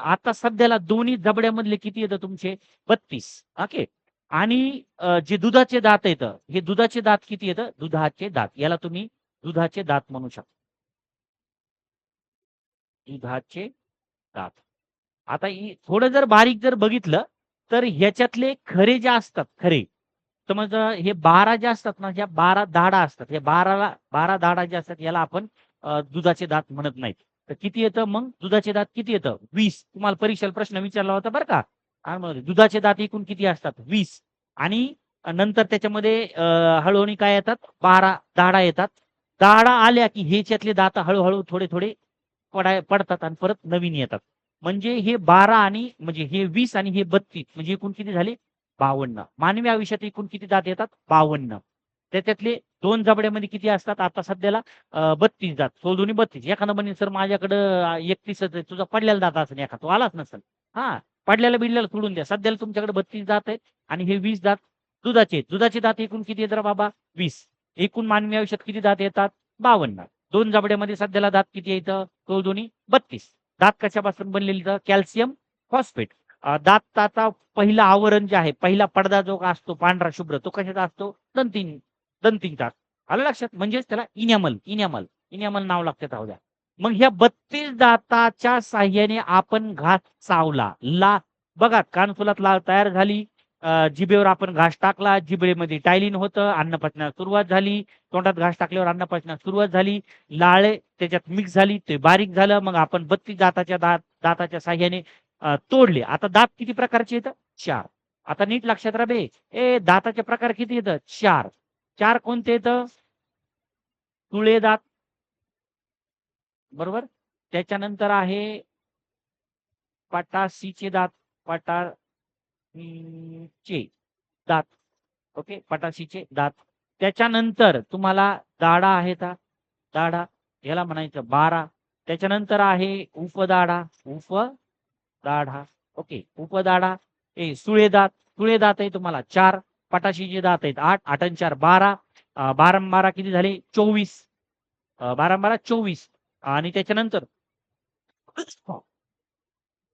आता सध्याला दोन्ही जबड्यामधले किती येतं तुमचे? 32. ओके. आणि जे दुधाचे दात येतं, हे दुधाचे दात किती येतं? दुधाचे दात. याला तुम्ही दुधाचे दात म्हणू शकता. दुधाचे दात. आता थोडं जर बारीक जर बघितलं, तर ह्याच्यातले खरे जे असतात, खरे, समज हे 12 जे असतात ना, ह्या 12 दाढा असतात. हे 12 दाढा जे असतात याला आपण दुधाचे दात म्हणत नाहीत. तर किती येतं मग? दुधाचे दात किती येतं? 20. तुम्हाला परीक्षेला प्रश्न विचारला होता बरं का. मग दुधाचे दात एकूण किती असतात? 20. आणि नंतर त्याच्यामध्ये हळूहळू काय येतात? 12 दाढा येतात. दाढा आल्या की ह्याच्यातले दात हळू थोडे पडतात आणि परत नवीन येतात. म्हणजे हे 12 आणि म्हणजे हे 20 आणि हे 32 म्हणजे एकूण किती झाले? 52. मानवी आयुष्यात एकूण किती दात येतात? 52. त्याच्यातले 2 जबड्यामध्ये किती असतात? आता सध्याला 32 दात. दोन्ही 32. एखादा म्हणेल सर माझ्याकडं 31च आहे. तुझा पडलेला दात असेल एखादा. तो आलाच नसेल. पडलेला बिडलेला सोडून द्या. सध्याला तुमच्याकडे 32 दात आहेत आणि हे 20 दात दुधाचे आहेत. दुधाचे दात एकूण किती येतात बाबा? 20. एकूण मानवी आयुष्यात किती दात येतात? 52. 2 जबड्यामध्ये सध्याला दात किती येतं? दोन्ही 32. दात कशापासून बनलेली? Calcium phosphate. दाताचा पहिलं आवरण जे आहे, पहिला पडदा जो असतो पांढरा शुभ्र, तो कशाचा असतो? दंतींचा. आलं लक्षात? म्हणजेच त्याला इन्यामल नाव लागतं राहू द्या. मग ह्या 32 दाताच्या साहाय्याने आपण घास चावला. बघा कानफुलात लाळ तयार झाली. जिभेवर आपण घास टाकला, जिभेमध्ये टायलिन होतं, अन्न पचनास सुरुवात झाली. तोंडात घास टाकल्यावर अन्न पचनास सुरुवात झाली. लाळ त्याच्यात मिक्स झाली, ते बारीक झालं. मग आपण 32 दाताच्या साहाय्याने तोडले. आता दात किती प्रकारचे येतं? 4. आता नीट लक्षात राहा बे. दाताचे प्रकार किती येतं? 4. 4 कोणते येतं? तुळे दात, बरोबर. त्याच्यानंतर आहे पटासीचे दात. पटासीचे दात. ओके. पटासीचे दात. त्याच्यानंतर तुम्हाला दाढा आहे का? दाढा याला म्हणायचं 12. त्याच्यानंतर आहे उपदाढा. उपदाढा. ओके. उपदाढा. सुळे दात. सुळे दात आहे तुम्हाला 4. पटाशीचे दात आहेत 8. 8 आणि 4 12. 12 आणि 12 किती झाले? 24. 12 आणि 12 24. आणि त्याच्यानंतर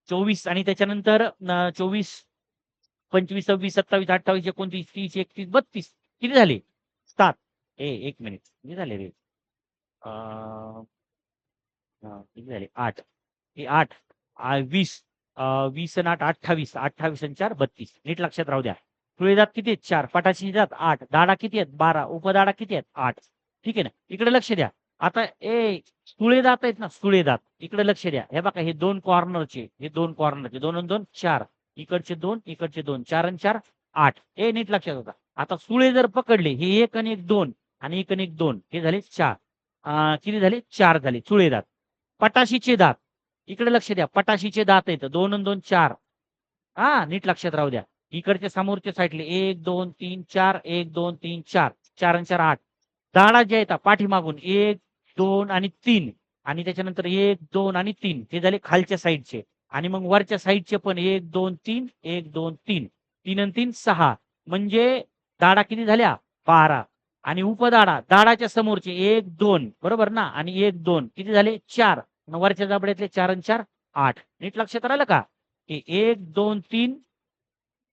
24 आणि त्याच्यानंतर 24, 25, 26, 27, 28, 29, 30, 31, 32 किती झाले? 7. 1 मिनिट किती झाले रे? किती झाले? 8. हे 8, 20, 20 आणि 8 28, 28 आणि 4 32. नीट लक्षात राहू द्या. तुळे दात किती आहेत? 4. पटाशी दात 8. दाढा किती आहेत? 12. उपदाढा किती आहेत? 8. ठीक आहे ना? इकडे लक्ष द्या. आता तुळे दात आहेत ना, सुळे दात. इकडे लक्ष द्या. हे बघा हे 2 कॉर्नरचे, हे 2 कॉर्नरचे 2 आणि 2 4. इकडचे 2, इकडचे 2. 4 आणि 4 8. हे नीट लक्षात होता. आता सुळे जर पकडले, हे 1 आणि 1 2 आणि 1 आणि 1 2 हे झाले 4. किती झाले? 4 झाले सुळे दात. पटाशीचे दात. इकडे लक्ष द्या. पटाशीचे दात आहेत 2 आणि 2 4. नीट लक्षात राहू द्या. इकडच्या समोरच्या साईडले 1 2 3 4 1 2 3 4. 4 आणि 4 8. दाढा जे आहेत पाठीमागून 1 2 आणि 3 आणि त्याच्यानंतर 1 2 आणि 3 हे झाले खालच्या साईडचे आणि मग वरच्या साईडचे पण 1 2 3 1 2 3 3 आणि 3 6 म्हणजे दाढा किती झाल्या 12 आणि उपदाढा दाढाच्या समोरचे 1 2 बरोबर ना आणि 1 2 किती झाले 4 वरच्या जाबड्यातले 4 आणि 4 8 नीट लक्षात राहिलं का की 1 2 3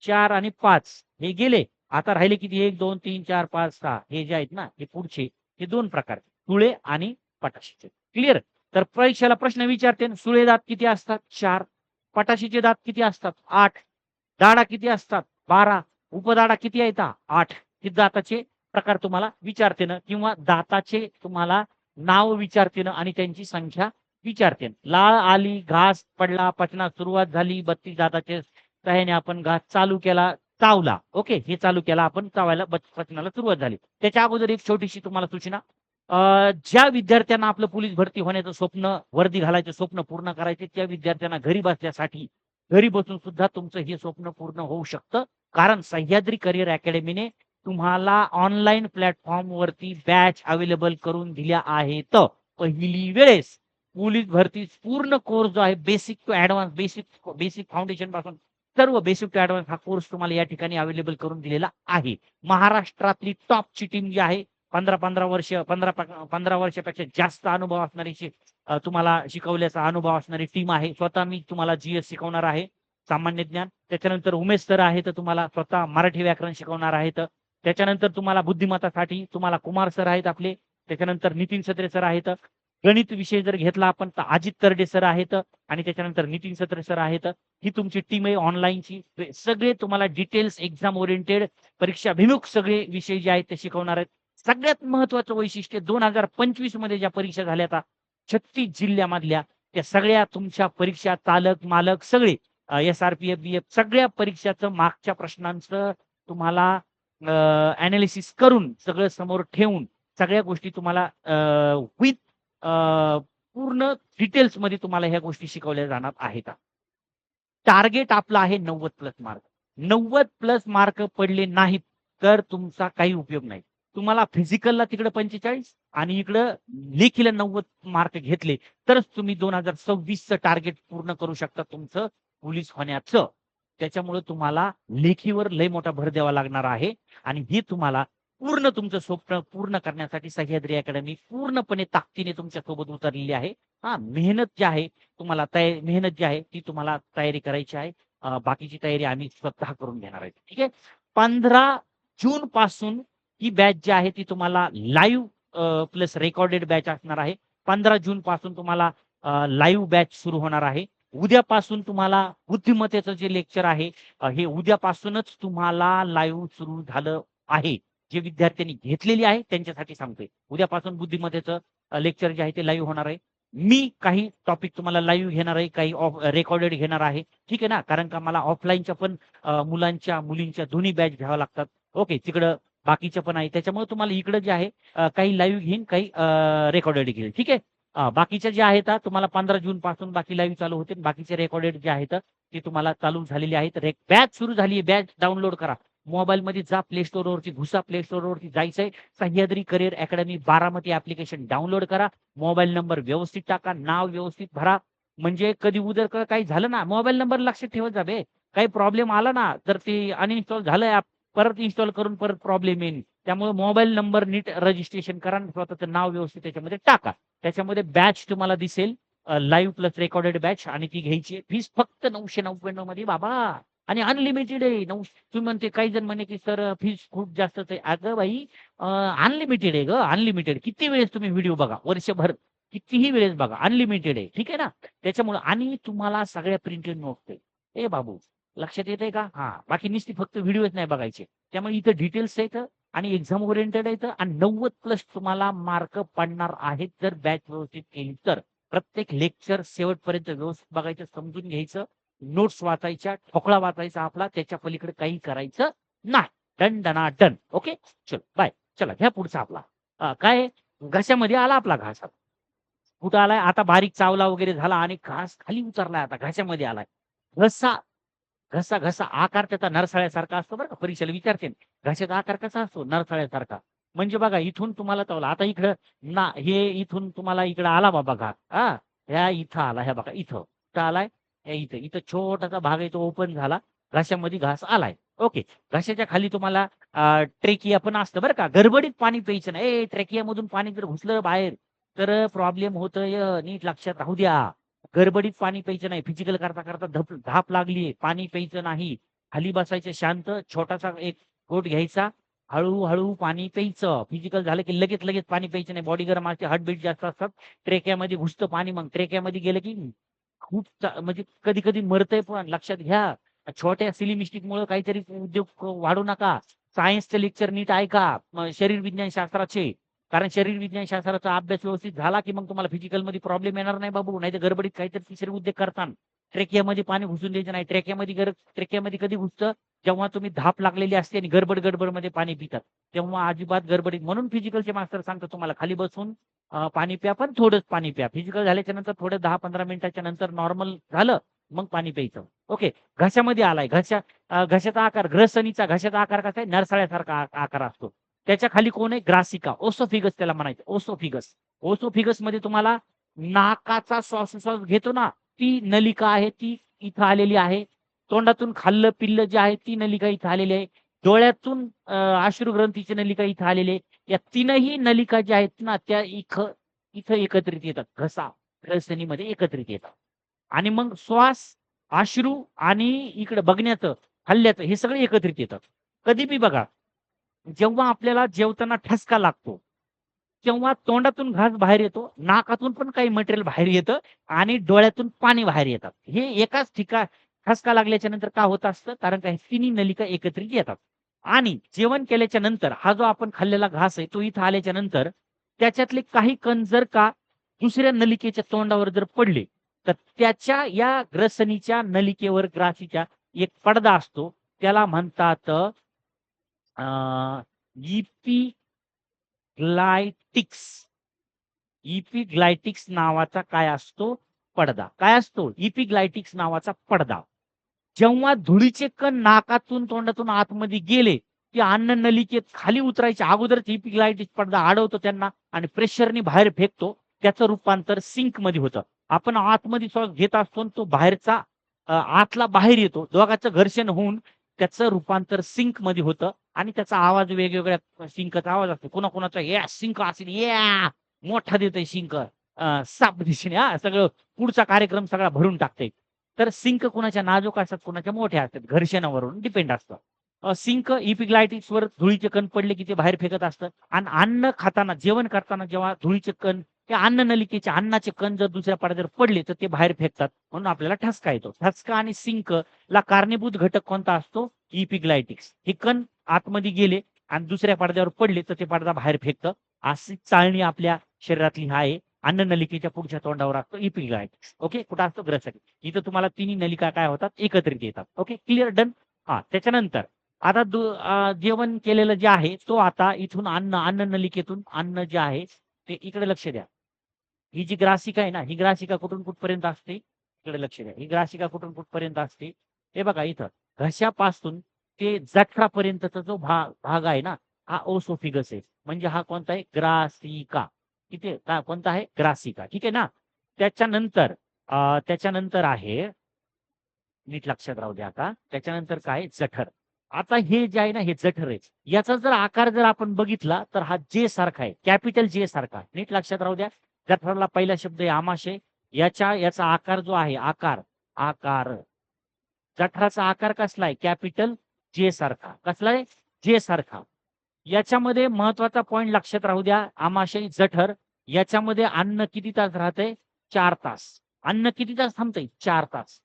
4 आणि 5 हे गेले. आता राहिले किती 1 2 3 4 5 6 हे जे आहेत ना हे पुढचे हे 2 प्रकार सुळे आणि पटाशीचे. क्लिअर? तर परीक्षेला प्रश्न विचारते सुळे दात किती असतात 4. पटाशीचे दात किती असतात 8. दाढा किती असतात 12. उपदाढा किती आहेत 8. हे दाताचे प्रकार तुम्हाला विचारते ना किंवा दाताचे तुम्हाला नाव विचारते ना आणि त्यांची संख्या विचारते. लाळ आली, घास पडला, पचनास सुरुवात झाली, 32 दाताचे सहाय्याने आपण घास चालू केला, चावला. ओके, हे चालू केला आपण चावायला पचनाला सुरुवात झाली. त्याच्या अगोदर एक छोटीशी तुम्हाला सूचना. ज्या विद्यार्थ्यांना आपलं पोलीस भरती होण्याचं स्वप्न, वर्दी घालायचं स्वप्न पूर्ण करायचे त्या विद्यार्थ्यांना घरी बसण्यासाठी घरी बसून सुद्धा तुमचं हे स्वप्न पूर्ण होऊ शकतं. कारण सह्याद्री करिअर अकॅडमीने तुम्हाला ऑनलाईन प्लॅटफॉर्म वरती बॅच अवेलेबल करून दिल्या आहेत. पहिली वेळेस पोलीस भरती पूर्ण कोर्स जो आहे basic to advance, basic foundation पासून सर्व बेसिक टू ऍडव्हान्स हा कोर्स तुम्हाला या ठिकाणी अवेलेबल करून दिलेला आहे. महाराष्ट्रातली टॉपची टीम जी आहे 15 वर्षापेक्षा जास्त अनुभव असणारी तुम्हाला शिकवल्याचा अनुभव असणारी टीम आहे. स्वतः मी तुम्हाला जीएस शिकवणार आहे, सामान्य ज्ञान. त्याच्यानंतर उमेश सर आहेत तुम्हाला स्वतः मराठी व्याकरण शिकवणार आहेत. त्याच्यानंतर तुम्हाला बुद्धिमत्तासाठी तुम्हाला कुमार सर आहेत आपले. त्याच्यानंतर नितीन सत्रे सर आहेत. गणित विषय जर घेतला आपण तर अजित तरडे सर आहेत आणि त्याच्यानंतर नितीन सत्रे सर आहेत. ही तुमची टीम आहे ऑनलाईनची. सगळे तुम्हाला डिटेल्स एक्झाम ओरिएंटेड परीक्षाभिमुख सगळे विषय जे आहेत ते शिकवणार आहेत. सगळ्यात महत्वाचं वैशिष्ट्य 2025 मध्ये ज्या परीक्षा झाल्या आता 36 जिल्ह्यामधल्या त्या सगळ्या तुमच्या परीक्षा चालक मालक सगळे SRPF BF सगळ्या परीक्षाचं मागच्या प्रश्नांचं तुम्हाला अनालिसिस करून सगळं समोर ठेवून सगळ्या गोष्टी तुम्हाला विथ पूर्ण डिटेल्स मध्ये तुम्हाला ह्या गोष्टी शिकवल्या जाणार आहेत. टार्गेट आपला आहे 90+ मार्क. 90+ मार्क पडले नाहीत तर तुमचा काही उपयोग नाही. तुम्हाला फिजिकलला तिकडे 45 आणि इकडं लेखीला 90 मार्क घेतले तरच तुम्ही 2026चं टार्गेट पूर्ण करू शकता तुमचं पोलीस होण्याचं. त्याच्यामुळे तुम्हाला लेखीवर लय मोठा भर द्यावा लागणार आहे आणि हे तुम्हाला पूर्ण तुमचं स्वप्न पूर्ण करण्यासाठी सह्याद्री अकॅडमी पूर्णपणे ताकदीने तुमच्या सोबत उतरलेली आहे. मेहनत जी आहे तुम्हाला मेहनत जी आहे ती तुम्हाला तयारी करायची आहे. बाकीची तयारी आम्ही स्वतः करून घेणार आहे. ठीक आहे. 15 जून पासून ही बॅच जी आहे ती तुम्हाला लाईव्ह प्लस रेकॉर्डेड बॅच असणार आहे. 15 जून पासून तुम्हाला लाईव्ह बॅच सुरू होणार आहे. उद्यापासून तुम्हाला बुद्धिमत्तेचं जे लेक्चर आहे हे उद्यापासूनच तुम्हाला लाईव्ह सुरू झालं आहे. जे विद्यार्थ्यांनी घेतलेली आहे त्यांच्यासाठी सांगतोय. उद्यापासून बुद्धिमत्तेचं लेक्चर जे आहे ते लाईव्ह होणार आहे. मी काही टॉपिक तुम्हाला लाईव्ह घेणार आहे, काही रेकॉर्डेड घेणार आहे. ठीक आहे ना, कारण का मला ऑफलाईनच्या पण मुलांच्या मुलींच्या दोन्ही बॅच घ्याव्या लागतात. ओके, तिकडं बाकीच्या पण आहे. त्याच्यामुळे तुम्हाला इकडं जे आहे काही लाईव्ह घेईन, काही रेकॉर्डेड घेईल. ठीक आहे. बाकीच्या जे आहेत तुम्हाला 15 जून पासून बाकी लाईव्ह चालू होते. बाकीचे रेकॉर्डेड जे आहेत ते तुम्हाला चालू झालेले आहेत. बॅच सुरू झाली आहे. बॅच डाउनलोड करा. मोबाईल मध्ये जा, प्ले स्टोर वरती घुसा. प्ले स्टोर वरती जायचंय, Sahyadri career academy Baramati application download करा. मोबाईल नंबर व्यवस्थित टाका, नाव व्यवस्थित भरा. म्हणजे कधी उद्या काही झालं ना, मोबाईल नंबर लक्षात ठेवत जा बे. काही प्रॉब्लेम आला ना तर ते अनइन्स्टॉल झालं ऍप, परत इन्स्टॉल करून परत प्रॉब्लेम येईल. त्यामुळे मोबाईल नंबर नीट रजिस्ट्रेशन करा, स्वतःचं नाव व्यवस्थित त्याच्यामध्ये टाका. त्याच्यामध्ये बॅच तुम्हाला दिसेल लाईव्ह प्लस रेकॉर्डेड बॅच आणि ती घ्यायची. फीस फक्त 999 मध्ये बाबा आणि अनलिमिटेड आहे. तुम्ही म्हणते काही जण म्हणे की सर फीस खूप जास्तच आहे. अगं बाई अनलिमिटेड आहे ग, अनलिमिटेड. किती वेळेस तुम्ही व्हिडिओ बघा, वर्षभर कितीही वेळेस बघा, अनलिमिटेड आहे. ठीक आहे ना. त्याच्यामुळे आणि तुम्हाला सगळ्या प्रिंटेड नोट्स आहे. ए बाबू लक्षात येत आहे का? बाकी नुसती फक्त व्हिडिओच नाही बघायचे. त्यामुळे इथं डिटेल्स आहेत आणि एक्झाम ओरिएंटेड आहेत आणि 90+ तुम्हाला मार्क पडणार आहेत जर बॅच व्यवस्थित केली तर. प्रत्येक लेक्चर शेवटपर्यंत व्यवस्थित बघायचं, समजून घ्यायचं, नोट्स वाचायच्या, ठोकळा वाचायचा आपला, त्याच्या पलीकडे काही करायचं नाही. डन डना डन. ओके, चलो बाय. चला घ्या पुढचा आपला. काय आहे? घशामध्ये आला आपला घास. कुठं आलाय? आता बारीक चावला वगैरे झाला आणि घास खाली उतरलाय, आता घशामध्ये आलाय. घसा, घसा आकार त्याचा नरसाळ्यासारखा असतो बरं का. परीक्षेला विचारते ना, घशाचा आकार कसा असतो? नरसाळ्यासारखा. म्हणजे बघा इथून तुम्हाला चावला. आता इकडं ना हे इथून तुम्हाला इकडं आला बाबा घास. ह्या इथं आला, ह्या बघा इथं. कुठं आलाय? ह्या इथं. इथं छोटासा भाग आहे तो ओपन झाला. घशामध्ये घास आलाय. ओके. घशाच्या खाली तुम्हाला ट्रेकिया पण असतं बरं का. गडबडीत पाणी प्यायचं नाही. ट्रेकियामधून पाणी जर घुसलं बाहेर तर प्रॉब्लेम होतोय. नीट लक्षात राहू द्या. गडबडीत पाणी प्यायचं नाही. फिजिकल करता करता धाप लागलीये, पाणी प्यायचं नाही. खाली बसायचं शांत, छोटासा एक घोट घ्यायचा, हळू पाणी प्यायचं. फिजिकल झालं की लगेच लगेच पाणी प्यायचं नाही. बॉडी गरम असते, हार्टबीट जास्त असतात. ट्रेक्यामध्ये घुसतं पाणी, मग ट्रेक्यामध्ये गेलं की खूप म्हणजे कधी कधी मरतंय पण. लक्षात घ्या. छोट्या सिली मिस्टेकमुळे काहीतरी उद्योग वाढू नका. सायन्सचे लेक्चर नीट ऐका, शरीर विज्ञान शास्त्राचे. कारण शरीर विज्ञान शास्त्राचा अभ्यास व्यवस्थित झाला की मग तुम्हाला फिजिकलमध्ये प्रॉब्लेम येणार नाही बाबू. नाहीतर गडबडीत काहीतरी तिसरे उद्योग करताना ट्रेकियामध्ये पाणी घुसून द्यायचं नाही. ट्रेकियामध्ये कधी घुसतं? जेव्हा तुम्ही धाप लागलेली असते आणि गडबडमध्ये पाणी पितात, तेव्हा अजिबात गडबडीत. म्हणून फिजिकलचे मास्टर सांगतात तुम्हाला खाली बसून पाणी प्या, पण थोडंच पाणी प्या. फिजिकल झाल्याच्या नंतर थोडं 10-15 मिनिटाच्या नंतर नॉर्मल झालं मग पाणी प्यायचं. ओके. घशामध्ये आलाय. घशाचा आकार, ग्रसनीचा घशाचा आकार कसा आहे? नरसाळ्यासारखा आकार असतो. त्याच्या खाली कोण आहे? ग्रासिका, ओसोफिगस त्याला म्हणायचं. ओसोफिगस मध्ये तुम्हाला नाकाचा श्वासोश्वास घेतो ना, ती नलिका आहे, ती इथं आलेली आहे. तोंडातून खाल्लं पिल्लं जे आहे ती नलिका इथं आलेली आहे. डोळ्यातून अश्रुग्रंथीची नलिका इथं आलेली आहे. या तीनही नलिका ज्या आहेत ना त्या इथं एकत्रित येतात. ग्रसनीमध्ये एकत्रित येतात. आणि मग श्वास, अश्रू आणि इकडे बघण्याचं, हल्ल्याचं हे सगळे एकत्रित येतात. कधी बी बघा, जेव्हा आपल्याला जेवताना ठसका लागतो, तेव्हा तोंडातून घास बाहेर येतो, नाकातून पण काही मटेरियल बाहेर येतं आणि डोळ्यातून पाणी बाहेर येतात. हे एकाच ठसका लागल्याच्या नंतर का होत असतं? कारण काही तिन्ही नलिका एकत्रित येतात. आणि जेवण केल्याच्या नंतर हा जो आपण खाल्लेला घास आहे तो इथं आल्याच्या नंतर त्याच्यातले काही कण जर का दुसऱ्या नलिकेच्या तोंडावर जर पडले, तर त्याच्या या ग्रसनीच्या नलिकेवर ग्रासीच्या एक पडदा असतो. त्याला म्हणतात इपिग्लायटिक्स. इपिग्लायटिक्स नावाचा काय असतो? पडदा. काय असतो? इपिग्लायटिक्स नावाचा पडदा. जेव्हा धुळीचे कण नाकातून तोंडातून आतमध्ये गेले, की अन्न नलिकेत खाली उतरायच्या अगोदरच इपिग्लायटिस पडदा अडवतो त्यांना आणि प्रेशरने बाहेर फेकतो. त्याचं रूपांतर सिंक मध्ये होतं. आपण आतमध्ये श्वास घेत असतो आणि तो बाहेरचा आतला बाहेर येतो. दोघांचं घर्षण होऊन त्याचं रूपांतर सिंक मध्ये होतं आणि त्याचा आवाज वेगवेगळ्या सिंकचा आवाज असतो. कोणाकोणाचा या सिंक असेल, या मोठा देतोय सिंक, साप दिशेने सगळं पुढचा कार्यक्रम सगळा भरून टाकते. तर सिंक कुणाच्या नाजूक असतात, कुणाच्या मोठ्या असतात. घर्षणावरून डिपेंड असतं. सिंक वर धुळीचे कण पडले की ते बाहेर फेकत असतं. आणि अन्न खाताना, जेवण करताना जेव्हा धुळीचे कण, ते अन्न नलिकेचे अन्नाचे कण जर दुसऱ्या पडद्यावर पडले तर ते बाहेर फेकतात. म्हणून आपल्याला ठसका येतो. ठसका आणि सिंक ला कारणीभूत घटक कोणता असतो? इपिग्लायटिक्स. हे कण आतमध्ये गेले आणि दुसऱ्या पडद्यावर पडले तर ते पडदा बाहेर फेकतं. अशी चाळणी आपल्या शरीरातली आहे. अन्न नलिकेच्या पुढच्या तोंडावर असतो इपिग्लायटिक्स. ओके. कुठं असतो? ग्रसनी. इथं तुम्हाला तिन्ही नलिका काय होतात? एकत्रित येतात. Okay, clear, done. त्याच्यानंतर आता जेवण केलेलं जे आहे तो आता इथून अन्न नलिकेतून अन्न जे आहे ते इकडे लक्ष द्या. ही जी ग्रासिका आहे ना, ही ग्रासिका कुठून कुठपर्यंत असते? इकडे लक्ष द्या. ही ग्रासिका कुठून कुठपर्यंत असते? हे बघा इथं घशापासून ते जठरापर्यंतचा जो भाग आहे ना, हा ओसोफिगस आहे. म्हणजे हा कोणता आहे? ग्रासिका. किती कोणता आहे? ग्रासिका. ठीक आहे ना. त्याच्यानंतर आहे, नीट लक्षात राहू द्या आता, त्याच्यानंतर काय? जठर. आता हे जे आहे ना, हे जठर आहे. याचा जर आकार जर आपण बघितला तर हा जे सारखा आहे, कॅपिटल जे सारखा. नीट लक्षात राहू द्या. जठराला पहिला शब्द आहे आमाशय. याचा आकार जो आहे, आकार जठराचा आकार कसला आहे? कॅपिटल जे सारखा. कसला आहे? जे सारखा. याच्यामध्ये महत्वाचा पॉइंट लक्षात राहू द्या. आमाशय, जठर याच्यामध्ये अन्न किती तास राहतंय? 4 तास. अन्न किती तास थांबतंय? 4 तास.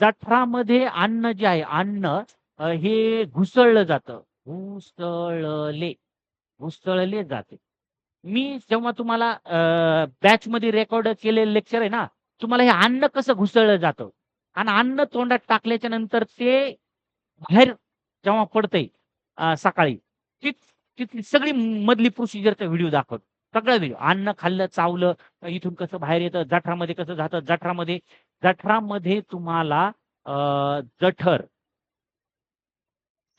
जठरामध्ये अन्न जे आहे, हे घुसळलं जातं. घुसळले जाते. मी जेव्हा तुम्हाला बॅच मध्ये रेकॉर्ड केलेलं लेक्चर आहे ना, तुम्हाला हे अन्न कसं घुसळलं जातं आणि अन्न तोंडात टाकल्याच्या नंतर ते बाहेर जेव्हा पडतंय सकाळी, ती तिथली सगळी मधली प्रोसिजरचा व्हिडिओ दाखवतो. सगळा व्हिडिओ. अन्न खाल्लं, चावलं, इथून कसं बाहेर येतं, जठरामध्ये कसं जातं, जठरामध्ये तुम्हाला जठर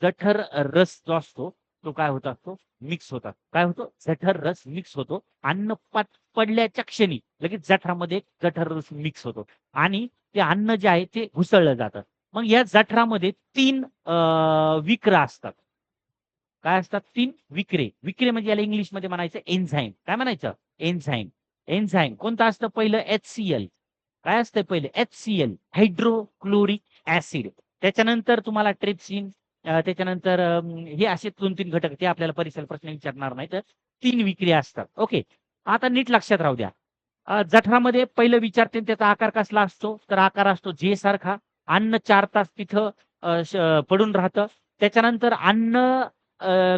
जठर रस जो असतो, तो काय होत असतो? मिक्स होतात. काय होतो? जठर रस मिक्स होतो. अन्न पडल्याच्या क्षणी लगेच जठरामध्ये जठर रस मिक्स होतो आणि ते अन्न जे आहे ते घुसळलं जातं. मग या जठरामध्ये 3 विक्र असतात. काय असतात? 3 विक्रे. विक्रे म्हणजे याला इंग्लिशमध्ये म्हणायचं एन्झाईम. काय म्हणायचं? एन्झाईम. एन्झाईम कोणतं असतं पहिलं? HCl. काय असतं पहिलं? HCl hydrochloric acid. त्याच्यानंतर तुम्हाला ट्रिप्सिन, त्याच्यानंतर हे असे 2-3 घटक ते आपल्याला परीक्षेला प्रश्न विचारणार नाहीत. 3 विक्रिया असतात. ओके. आता नीट लक्षात राहू द्या. जठरामध्ये पहिलं विचारते त्याचा आकार कसला असतो? तर आकार असतो जे सारखा. अन्न 4 तास तिथं पडून राहतं. त्याच्यानंतर अन्न